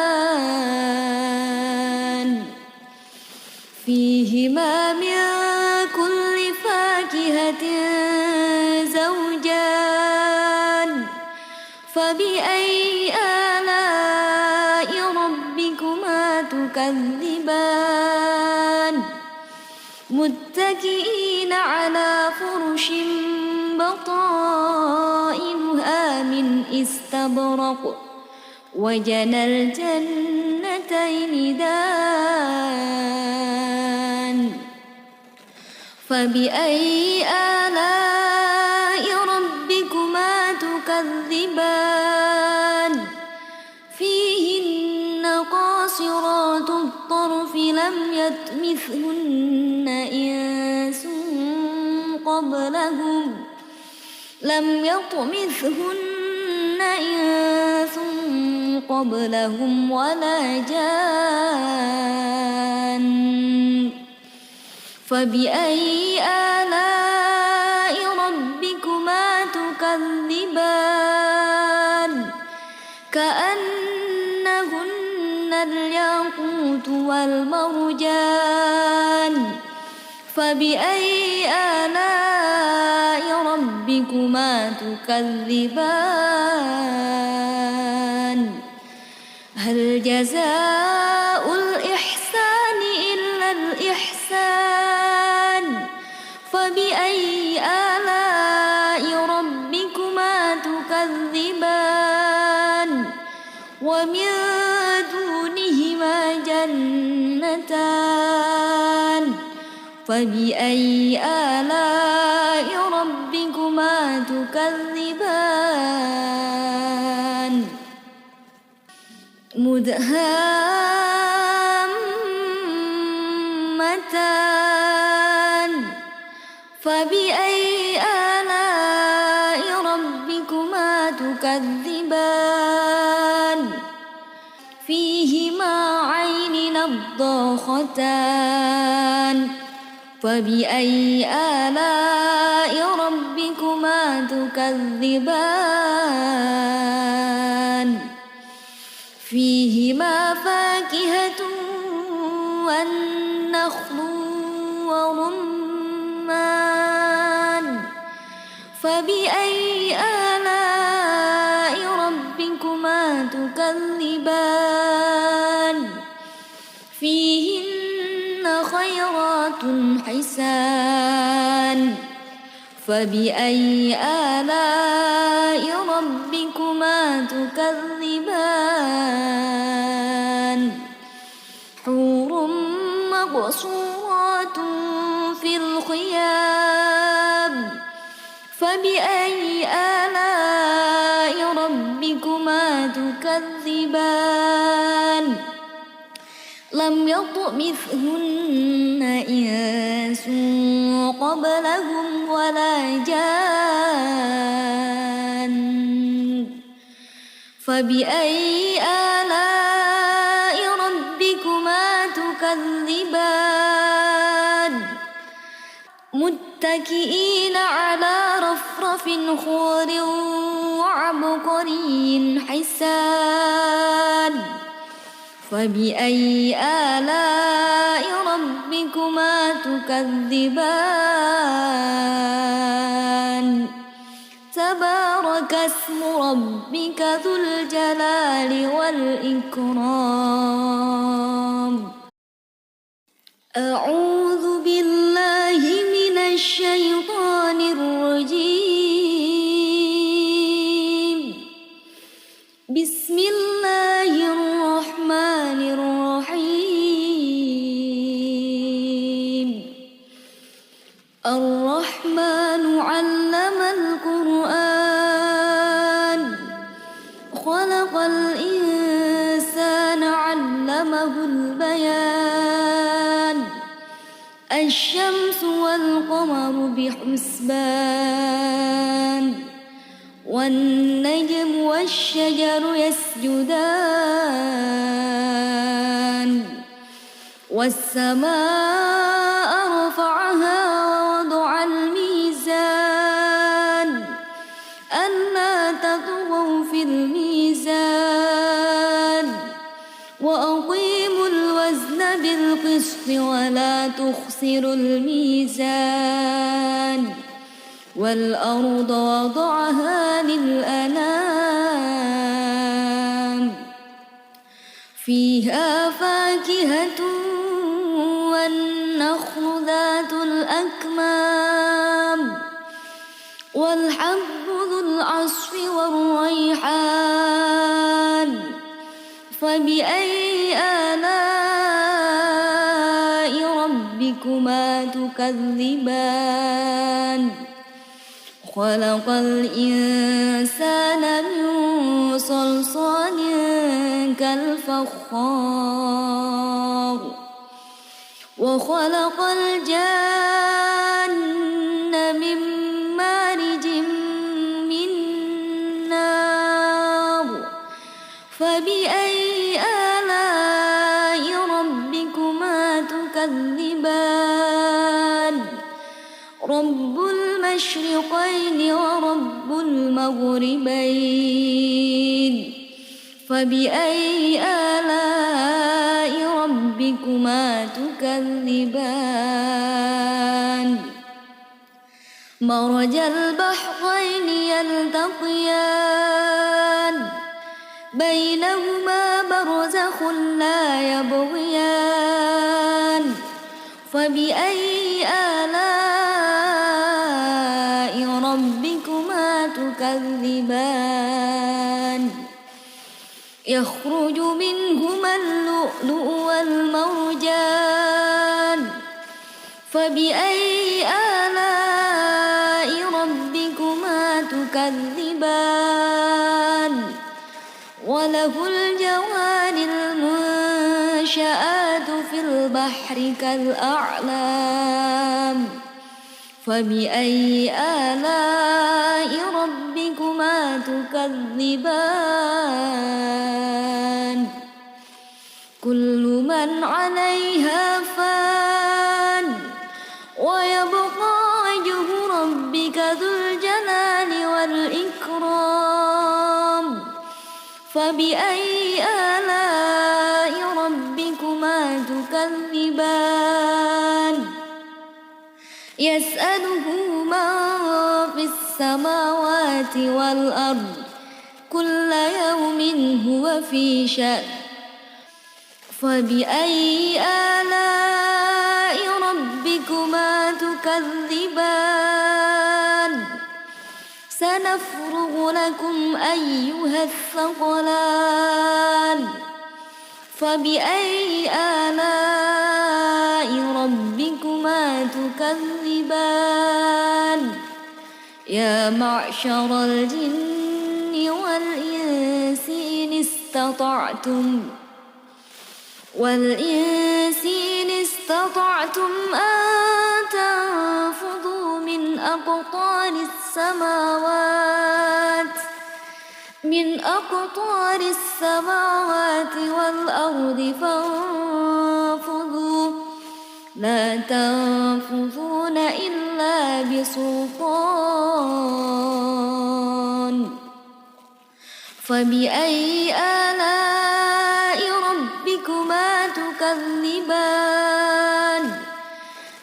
S1: فيهما من كل فاكهة زوجان فبأي آلاء ربكما تكذبان متكئين على فرش بطائنها من استبرق وجنى الجنتين دان فبأي آلاء ربكما تكذبان فيهن قاصرات الطرف لم يطمثهن إنس قبلهم ولا جان فبأي آلاء ربكما تكذبان كأنهن الياقوت والمرجان فبأي آلاء ربكما تكذبان هل جزاء الإحسان إلا الإحسان فبأي آلاء ربكما تكذبان ومن دونهما جنتان فبأي آلاء ربكما تكذبان مدهامتان فبأي آلاء ربكما تكذبان فيهما عين نضاختان فبأي آلاء ربكما تكذبان فيهما فاكهة والنخل ورمان فبأي آلاء ربكما تكذبان فيهن خيرات حسان فبأي آلاء ربكما تكذبان حور مقصورات في الخيام فبأي آلاء ربكما تكذبان لم يطمثهن إنس قبلهم ولا جان فبأي آلاء ربكما تكذبان متكئين على رفرف خضر وعبقري حسان فبأي آلاء ربكما تكذبان تبارك اسم ربك ذو الجلال والإكرام أعوذ بالله من الشيطان الرجيم بسم الله الرحمن الرحيم الرحمن علم القرآن خلق الإنسان علمه البيان الشمس والقمر بحسبان والنجم والشجر يسجدان والسماء رفعها ووضع الميزان ألا تطغوا في الميزان وأقيموا الوزن بالقسط ولا تخسروا الميزان والأرض وضعها للأنام فيها فاكهة والنخل ذات الأكمام والحب ذو العصف والريحان فبأي آلاء ربكما تكذبان خلق الإنسان من صلصال كالفخار وخلق الجان من مارج من نار فبأي آلاء ربكما تكذبان رب المشرقين ورب المغربين فبأي آلاء ربكما تكذبان مرج البحرين يلتقيان بينهما برزخ لا يبغيان فبأي آلاء ربكما تكذبان يخرج منهما اللؤلؤ والمرجان فبأي آلاء ربكما تكذبان وله الجوار المنشآت في البحر كالأعلام فبأي آلاء ربكما تكذبان كل من عليها فان ويبقى وجه ربك ذو الجلال والإكرام فبأي آلاء ربكما تكذبان يسأله من في السماوات والأرض كل يوم هو في شأن فبأي آلاء ربكما تكذبان سنفرغ لكم أيها الثقلان فبأي آلاء ربكما تكذبان يا معشر الجن والإنس إن استطعتم أن تنفذوا من أقطار السماوات والأرض فانفذوا لا تنفذون إلا بسلطان فبأي آلاء ربكما تكذبان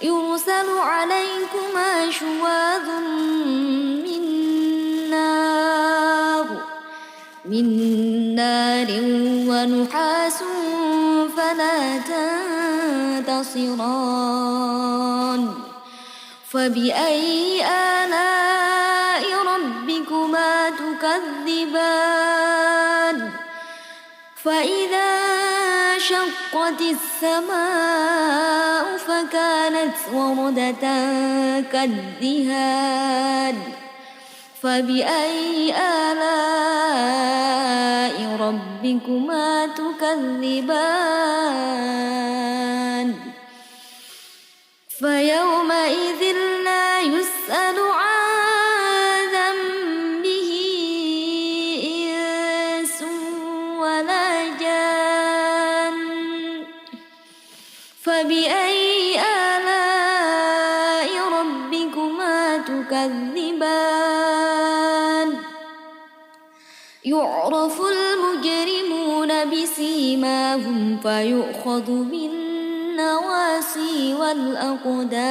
S1: يرسل عليكما شواظ من نار ونحاس فلا تنتصران فبأي آلاء ربكما تكذبان فإذا شقت السماء فكانت وردة كالدهان فبأي آلاء ربكما تكذبان فيومئذ لا يسأل عن ذنبه إنس ولا جان فبأي آلاء ربكما تكذبان يعرف المجرمون بسيماهم فيؤخذ بالنواصي والأقدام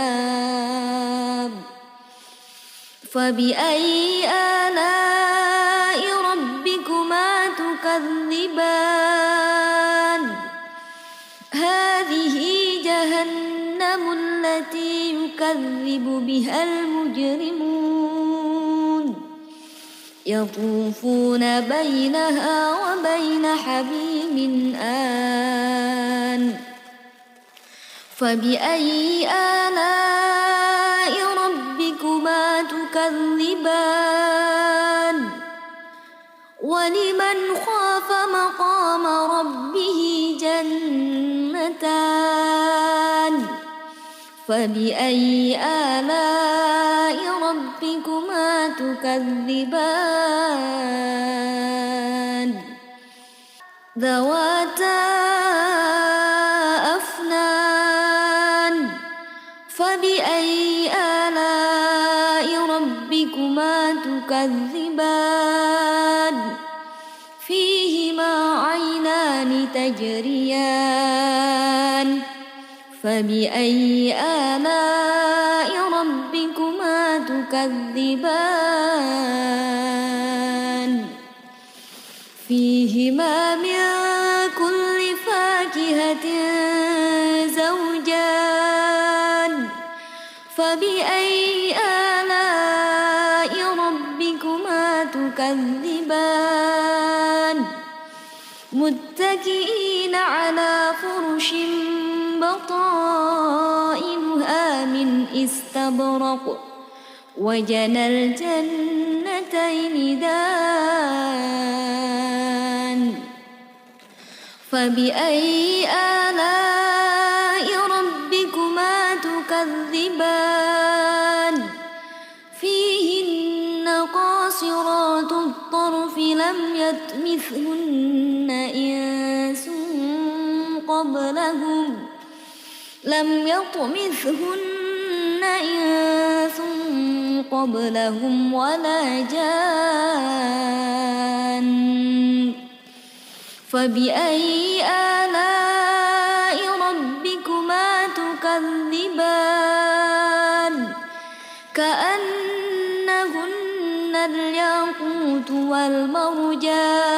S1: فبأي آلاء ربكما تكذبان هذه جهنم التي يكذب بها المجرمون يطوفون بينها وبين حميم آن فبأي آلاء ربكما تكذبان ولمن خاف مقام ربه جنتان فبأي آلاء ربكما تكذبان ذواتا أفنان فبأي آلاء ربكما تكذبان فيهما عينان تجريان فبأي آلاء ربكما تكذبان فيهما من كل فاكهة زوجان فبأي آلاء ربكما تكذبان متكئين على فرش بطائنها من استبرق وجنى الجنتين دان فبأي آلاء ربكما تكذبان فيهن قاصرات الطرف لم يطمثهن إنس قبلهم ولا جان فبأي آلاء ربكما تكذبان كأنهن الياقوت والمرجان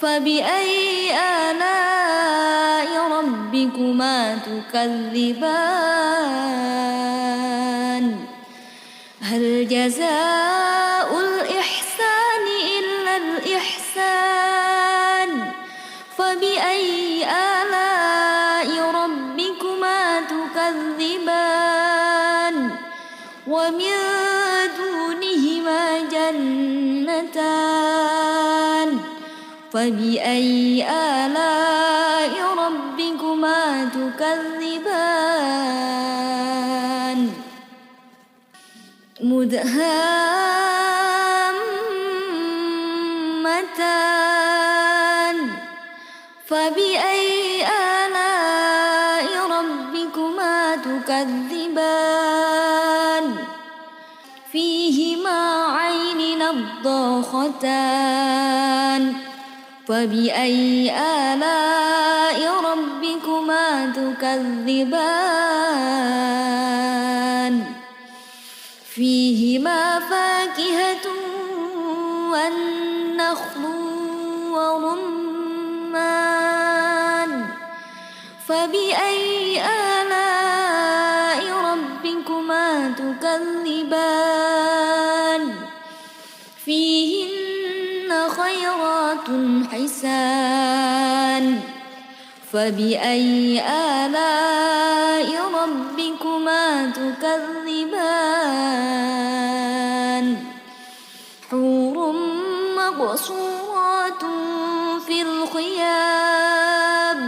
S1: فبأي آلاء ربكما تكذبان هل جزاء الإحسان إلا الإحسان فبأي آلاء ربكما تكذبان ومن دونهما جنتان فبأي آلاء ربكما تكذبان مدهامتان فبأي آلاء ربكما تكذبان فيهما عين نضاختان فبأي آلاء ربكما تكذبان فيهما فاكهة والنخل ورمان فبأي آلاء ربكما تكذبان فيهن خيرات حسان فبأي آلاء ربكما تكذبان حور مقصورات في الخيام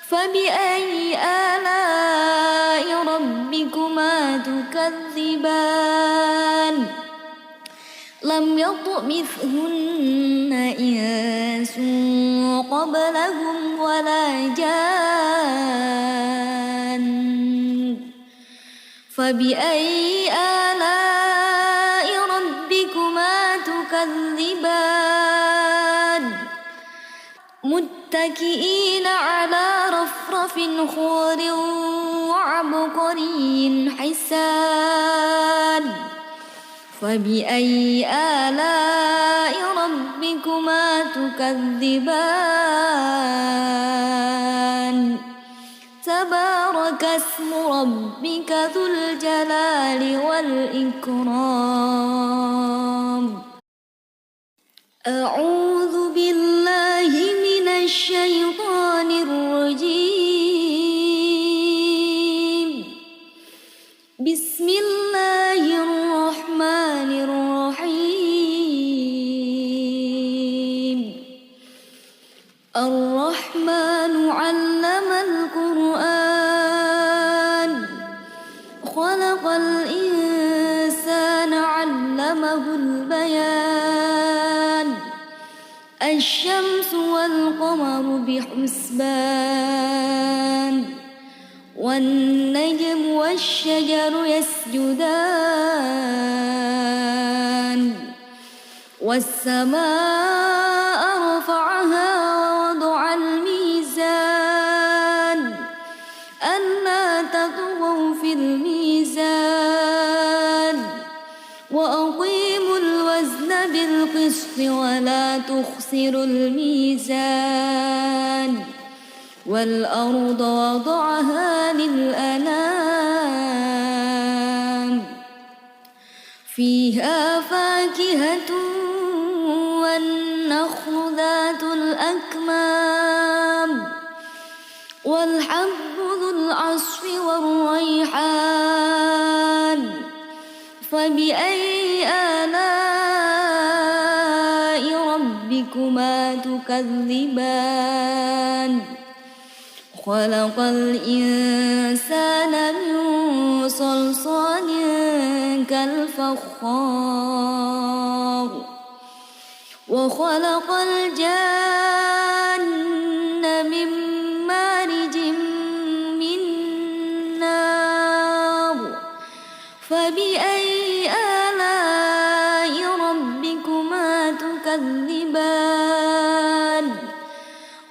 S1: فبأي آلاء ربكما تكذبان لم يطمثهن إنس قبلهم ولا جان فبأي آلاء ربكما تكذبان متكئين على رفرف خضر وعبقري حسان فبأي آلاء ربكما تكذبان تبارك اسم ربك ذو الجلال والإكرام أعوذ بالله من الشيطان الرجيم بسم الله الرحمن الرحيم الرحمن علم القرآن خلق الإنسان علمه البيان الشمس والقمر بحسبان والنجم والشجر يسجدان والسماء رفعها ووضع الميزان ألا تطغوا في الميزان وأقيموا الوزن بالقسط ولا تخسروا الميزان والأرض وضعها للأنام فيها فاكهة والنخل ذات الأكمام والحب ذو العصف والريحان فبأي آلاء ربكما تكذبان خلق الإنسان من صلصال كالفخار وخلق الجان من مارج من نار فبأي آلاء ربكما تكذبان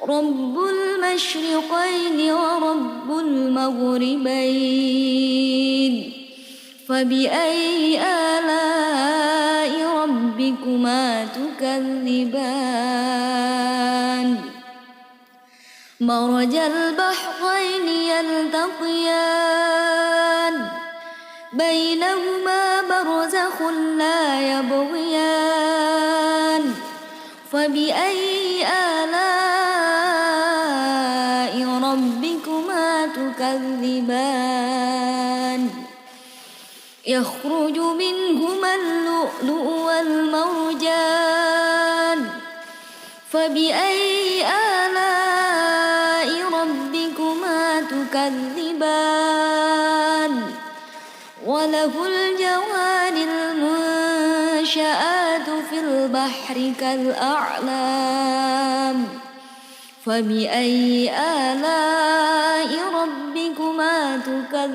S1: رب المشرقين ورب المغربين فبأي آلاء ربكما تكذبان مرج البحرين يلتقيان بينهما برزخ لا يبغيان فبأي آلاء ربكما تكذبان يخرج منهما اللؤلؤ والمرجان فبأي آلاء ربكما تكذبان وله الجوار المنشآت في البحر كالأعلام فبأي آلاء ربكما تكذبان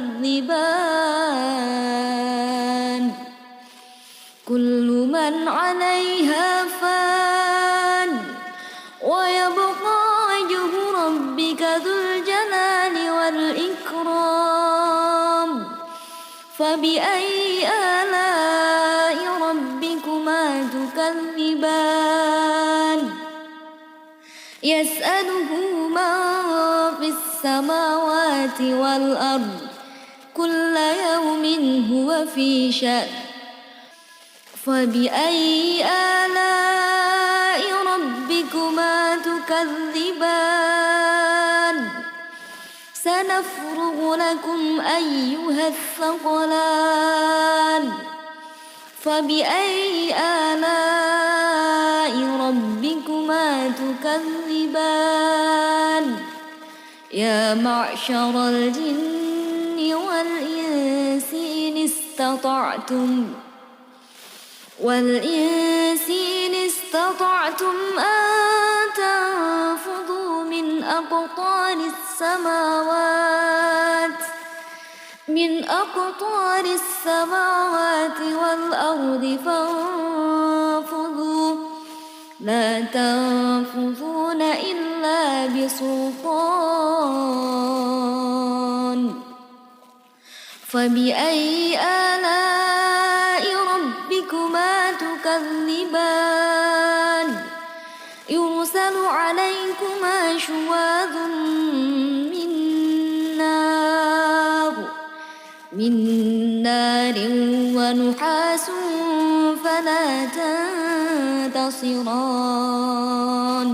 S1: كل من عليها فان ويبقى وجه ربك ذو الجلال والإكرام فبأي آلاء ربكما تكذبان يسأله من في السماوات والأرض كل يوم هو في شأن فبأي آلاء ربكما تكذبان سنفرغ لكم أيها الثقلان فبأي آلاء ربكما تكذبان يا معشر الجن والإنس إن استطعتم أن تنفذوا من أقطار السماوات والأرض فانفذوا لا تنفذون إلا بسلطان فبأي آلاء ربكما تكذبان يرسل عليكما شواظ من نار ونحاس فلا تنتصران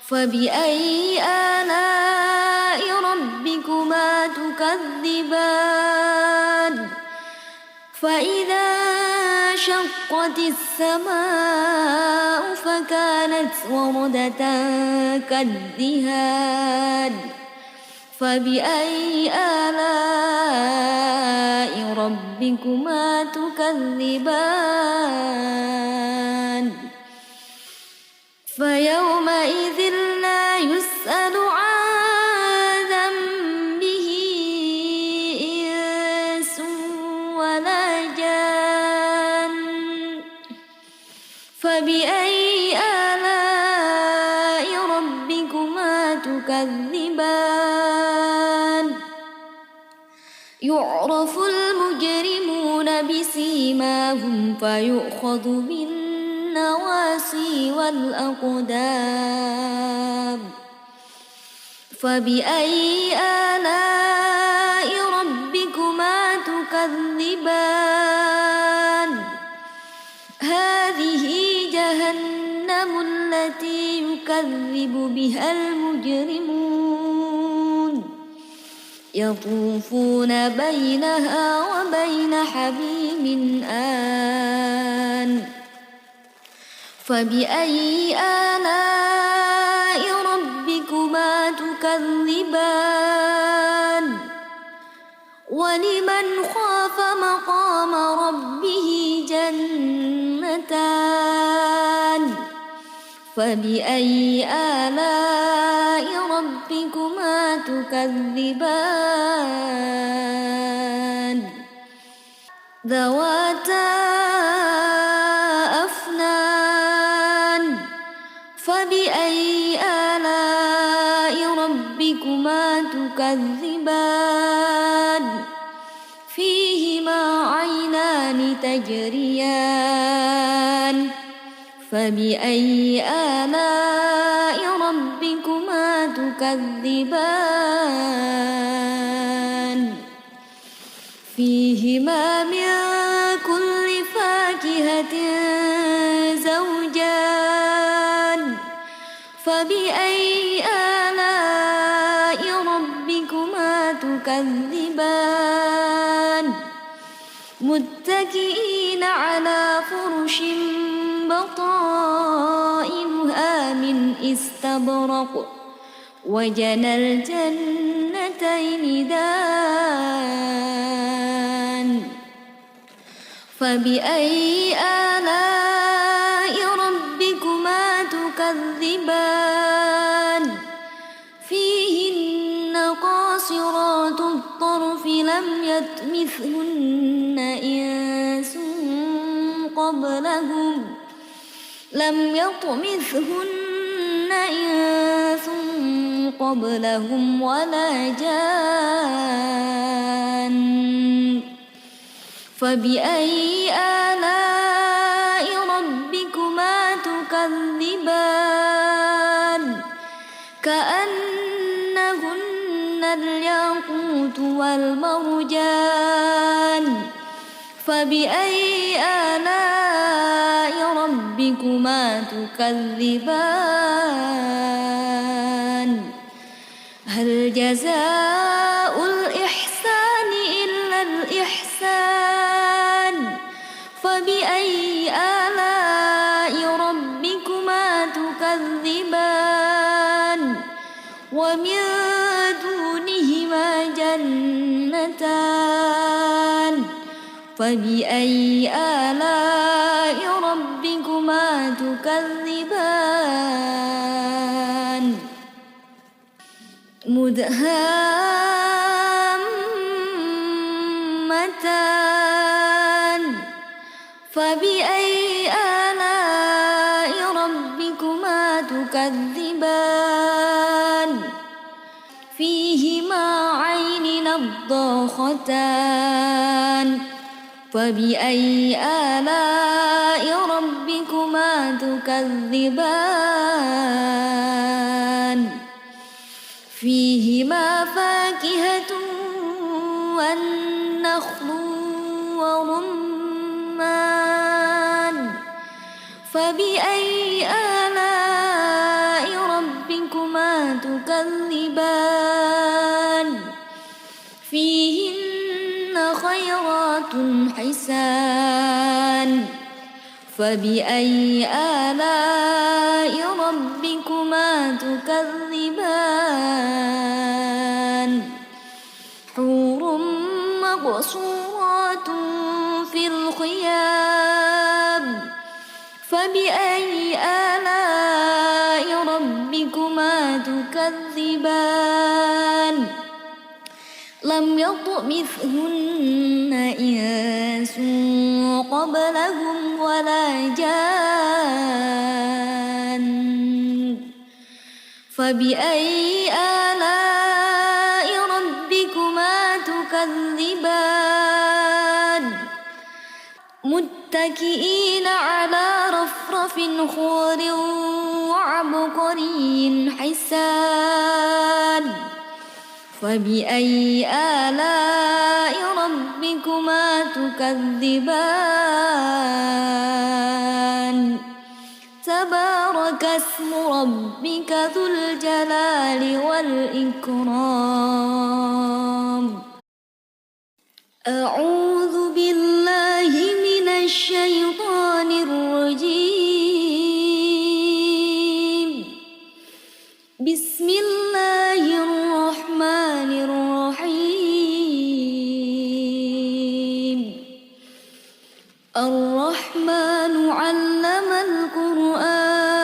S1: فبأي آلاء ربكما تكذبان فإذا انشقت السماء فكانت وردة كالدهان فبأي آلاء ربكما تكذبان فيومئذ لا يسأل عن ذنبه إنس ولا جان فبأي آلاء ربكما تكذبان يعرف المجرمون بسيماهم فيؤخذ بالنواصي والأقدام فبأي آلاء ربكما تكذبان هذه جهنم التي يكذب بها المجرمون يطوفون بينها وبين حميم آن فبأي آلاء ربكما تكذبان ولمن خاف مقام ربه جنتان فبأي آلاء ربكما تكذبان ذواتا أفنان فبأي آلاء ربكما تكذبان فيهما عينان تجريان فبأي آلاء ربكما تكذبان فيهما من كل فاكهة زوجان فبأي آلاء ربكما تكذبان متكئين على فرش بطائنها من استبرق وجنى الجنتين دان فبأي آلاء ربكما تكذبان فيهن قاصرات الطرف لم يطمثهن إنس قبلهم ولا جان فبأي آلاء ربكما تكذبان كأنهن الياقوت والمرجان فبأي آلاء ربكما تكذبان هل جزاء الإحسان إلا الإحسان فبأي آلاء ربكما تكذبان ومن دونهما جنتان فبأي آلاء ربكما تكذبان مدهامتان فبأي آلاء ربكما تكذبان فيهما عين نضاختان فبأي آلاء ربكما تكذبان فيهما فاكهة والنخل ورمان فبأي آلاء ربكما تكذبان فيهن خيرات حسان فبأي آلاء ربكما تكذبان حور مقصورات في الخيام فبأي فبأي آلاء ربكما تكذبان لم يطمثهن إنس قبلهم ولا جان فبأي آلاء ربكما تكذبان متكئين على رفرف خضر وعبقري حسان فبأي آلاء ربكما تكذبان تبارك اسم ربك ذو الجلال والإكرام أعوذ بالله من الشيطان الرجيم بسم الله الرحمن الرحيم الرحمن علم القرآن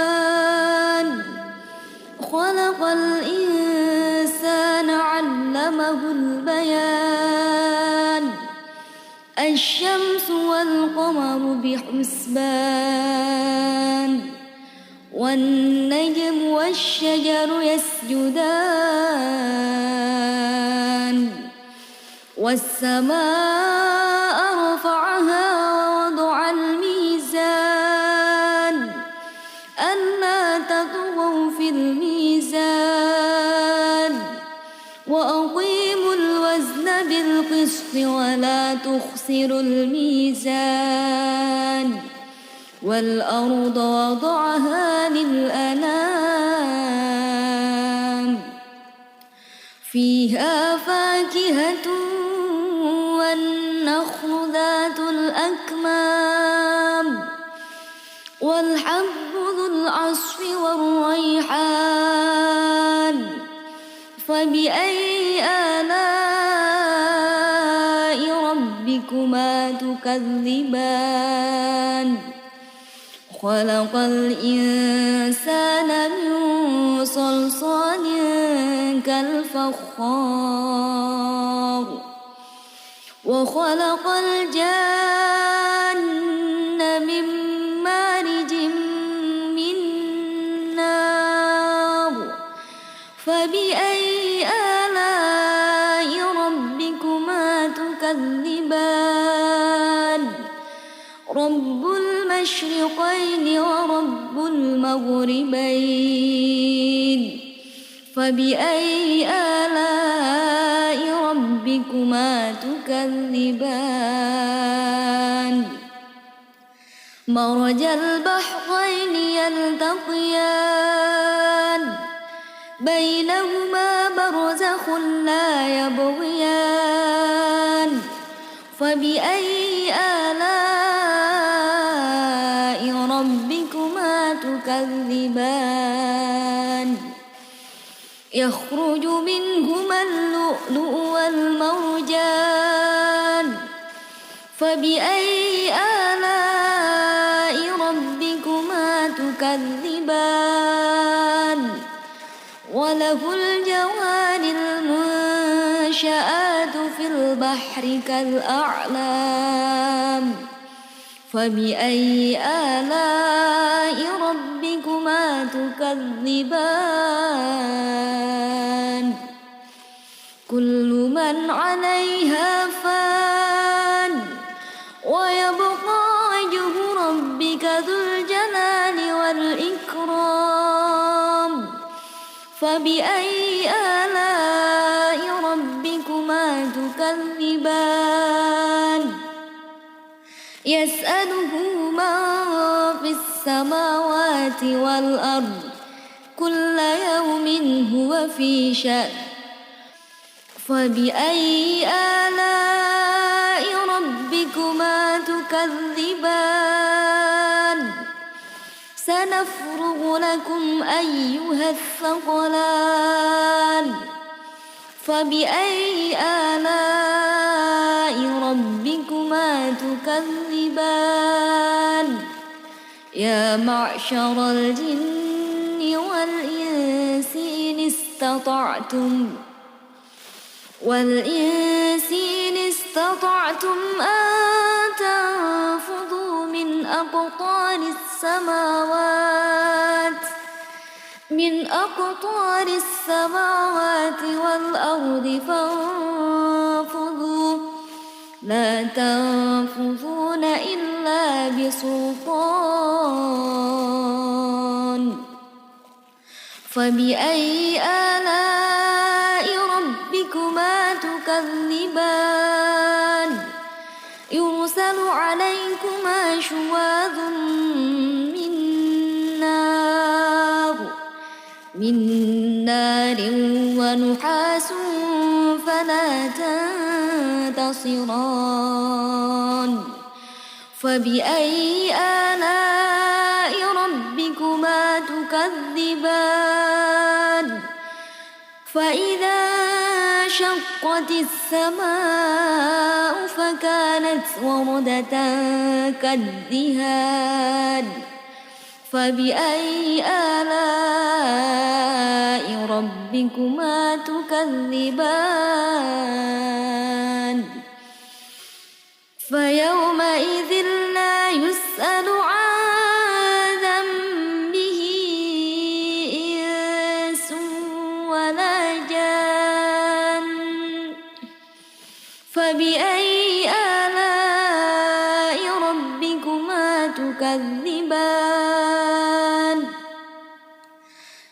S1: خلق الإنسان علمه البيان الشمس والقمر بحسبان والنجم والشجر يسجدان والسماء رفعها ووضع الميزان ألا تطغوا في الميزان وأقيموا الوزن بالقسط ولا تخسروا الميزان والأرض وضعها للأنام فيها فاكهة والنخل ذات الأكمام والحب ذو العصف والريحان فبأي آلاء ربكما تكذبان خلق الإنسان من صلصال كالفخار وخلق الجان من مارج من نار فبأي آلاء ربكما تكذبان رب المشرقين ورب المغربين فبأي آلاء ربكما تكذبان مرج البحرين يلتقيان بينهما برزخ لا يبغيان فبأي آلاء ربكما تكذبان يخرج منهما اللؤلؤ والمرجان فبأي آلاء ربكما تكذبان وله الجوار المنشآت في البحر كالأعلام فبأي آلاء ربكما تكذبان كل من عليها فان ويبقى وجه ربك ذو الجلال والإكرام فبأي آلاء ربكما تكذبان يسأله من في السماوات والأرض كل يوم هو في شأن فبأي آلاء ربكما تكذبان سنفرغ لكم أيها الثقلان فبأي آلاء ربكما تكذبان يا معشر الجن والإنس إن استطعتم أن تنفذوا من أقطار السماوات والأرض فانفذوا لا تنفذون إلا بسلطان فبأي آلاء ربكما تكذبان يرسل عليكما شواظ من نار ونحاس فلا تنتصران فبأي آلاء ربكما تكذبان فإذا انشقت السماء فكانت وردة كالدهان فبأي آلاء ربكما تكذبان فيومئذ لا يسأل عن ذنبه إنس ولا جان فبأي آلاء ربكما تكذبان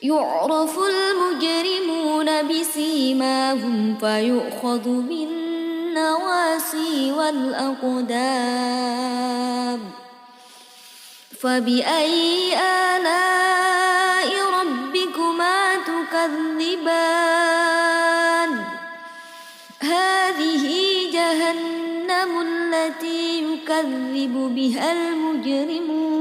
S1: يعرف المجرمون بسيماهم فيؤخذ بالنواصي والأقدام فبأي آلاء ربكما تكذبان هذه جهنم التي يكذب بها المجرمون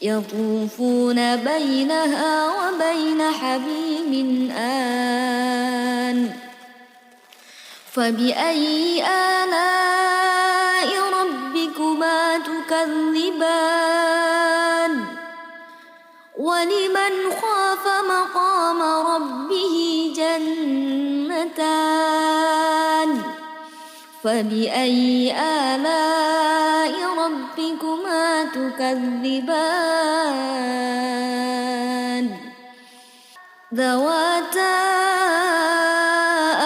S1: يطوفون بينها وبين حميم آن فبأي آلاء ربكما تكذبان ولمن خاف مقام ربه جنتان فبأي آلاء ربكما تكذبان ذواتا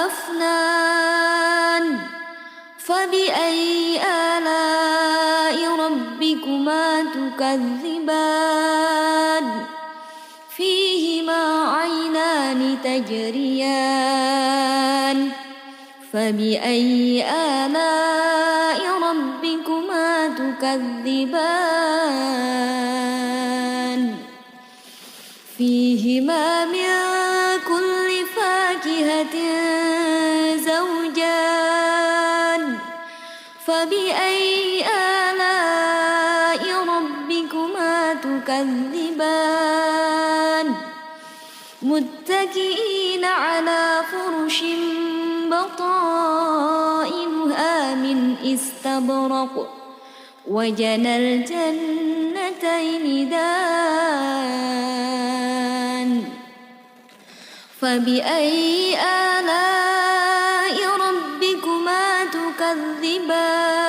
S1: أفنان فبأي آلاء ربكما تكذبان فيهما عينان تجريان فبأي آلاء ربكما تكذبان فيهما من كل فاكهة زوجان فبأي آلاء ربكما تكذبان متكئين على فرش بطائنها من استبرق وجنى الجنتين دان فبأي آلاء ربكما تكذبان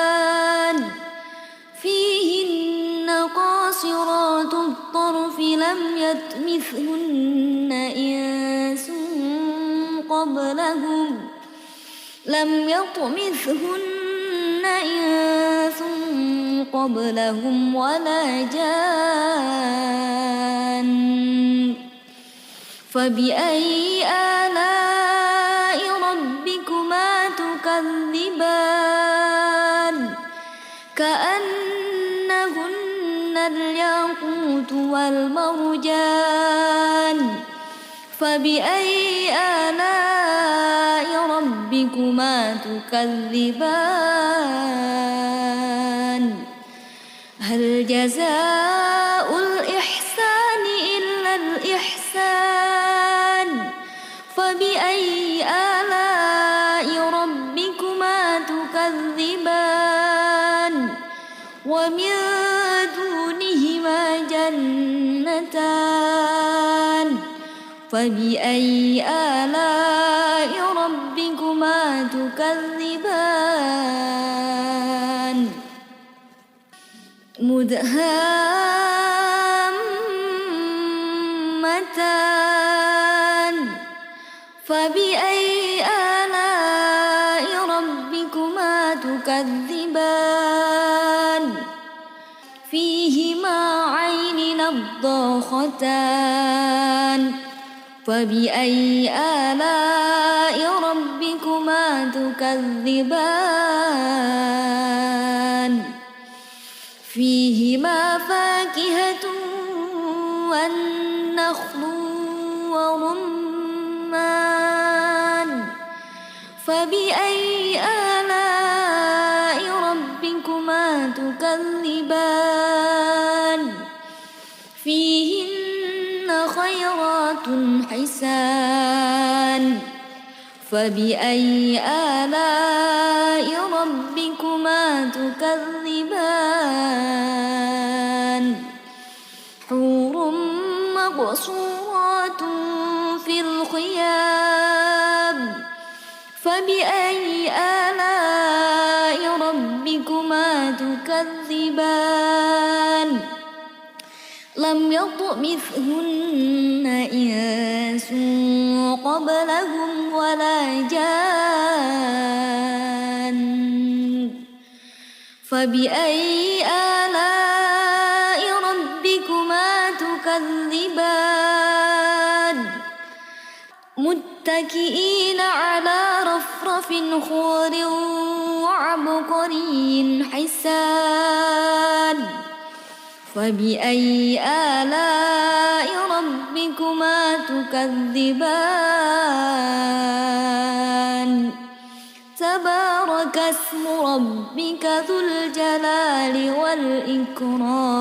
S1: فيهن قاصرات الطرف لم يطمثهن إنس قبلهم ولا جان فبأي آلاء ربكما تكذبان كأنهن الياقوت والمرجان فبأي آلاء ربكما تكذبان هل جزاء الإحسان إلا الإحسان فبأي آلاء ربكما تكذبان ومن فبأي آلاء ربكما تكذبان مدهامتان فبأي آلاء ربكما تكذبان فيهما عين نضاختان فبأي آلاء ربكما تكذبان فيهما فاكهة والنخل ورمان فبأي آلاء ربكما تكذبان فيهن خيرات حسان فبأي آلاء ربكما تكذبان حور مقصورات في الخيام فبأي آلاء ربكما تكذبان لم يطمثهن إنس قبلهم ولا جان فبأي آلاء ربكما تكذبان متكئين على رفرف خضر وعبقري حسان فبأي آلاء ربكما تكذبان تبارك اسم ربك ذو الجلال والإكرام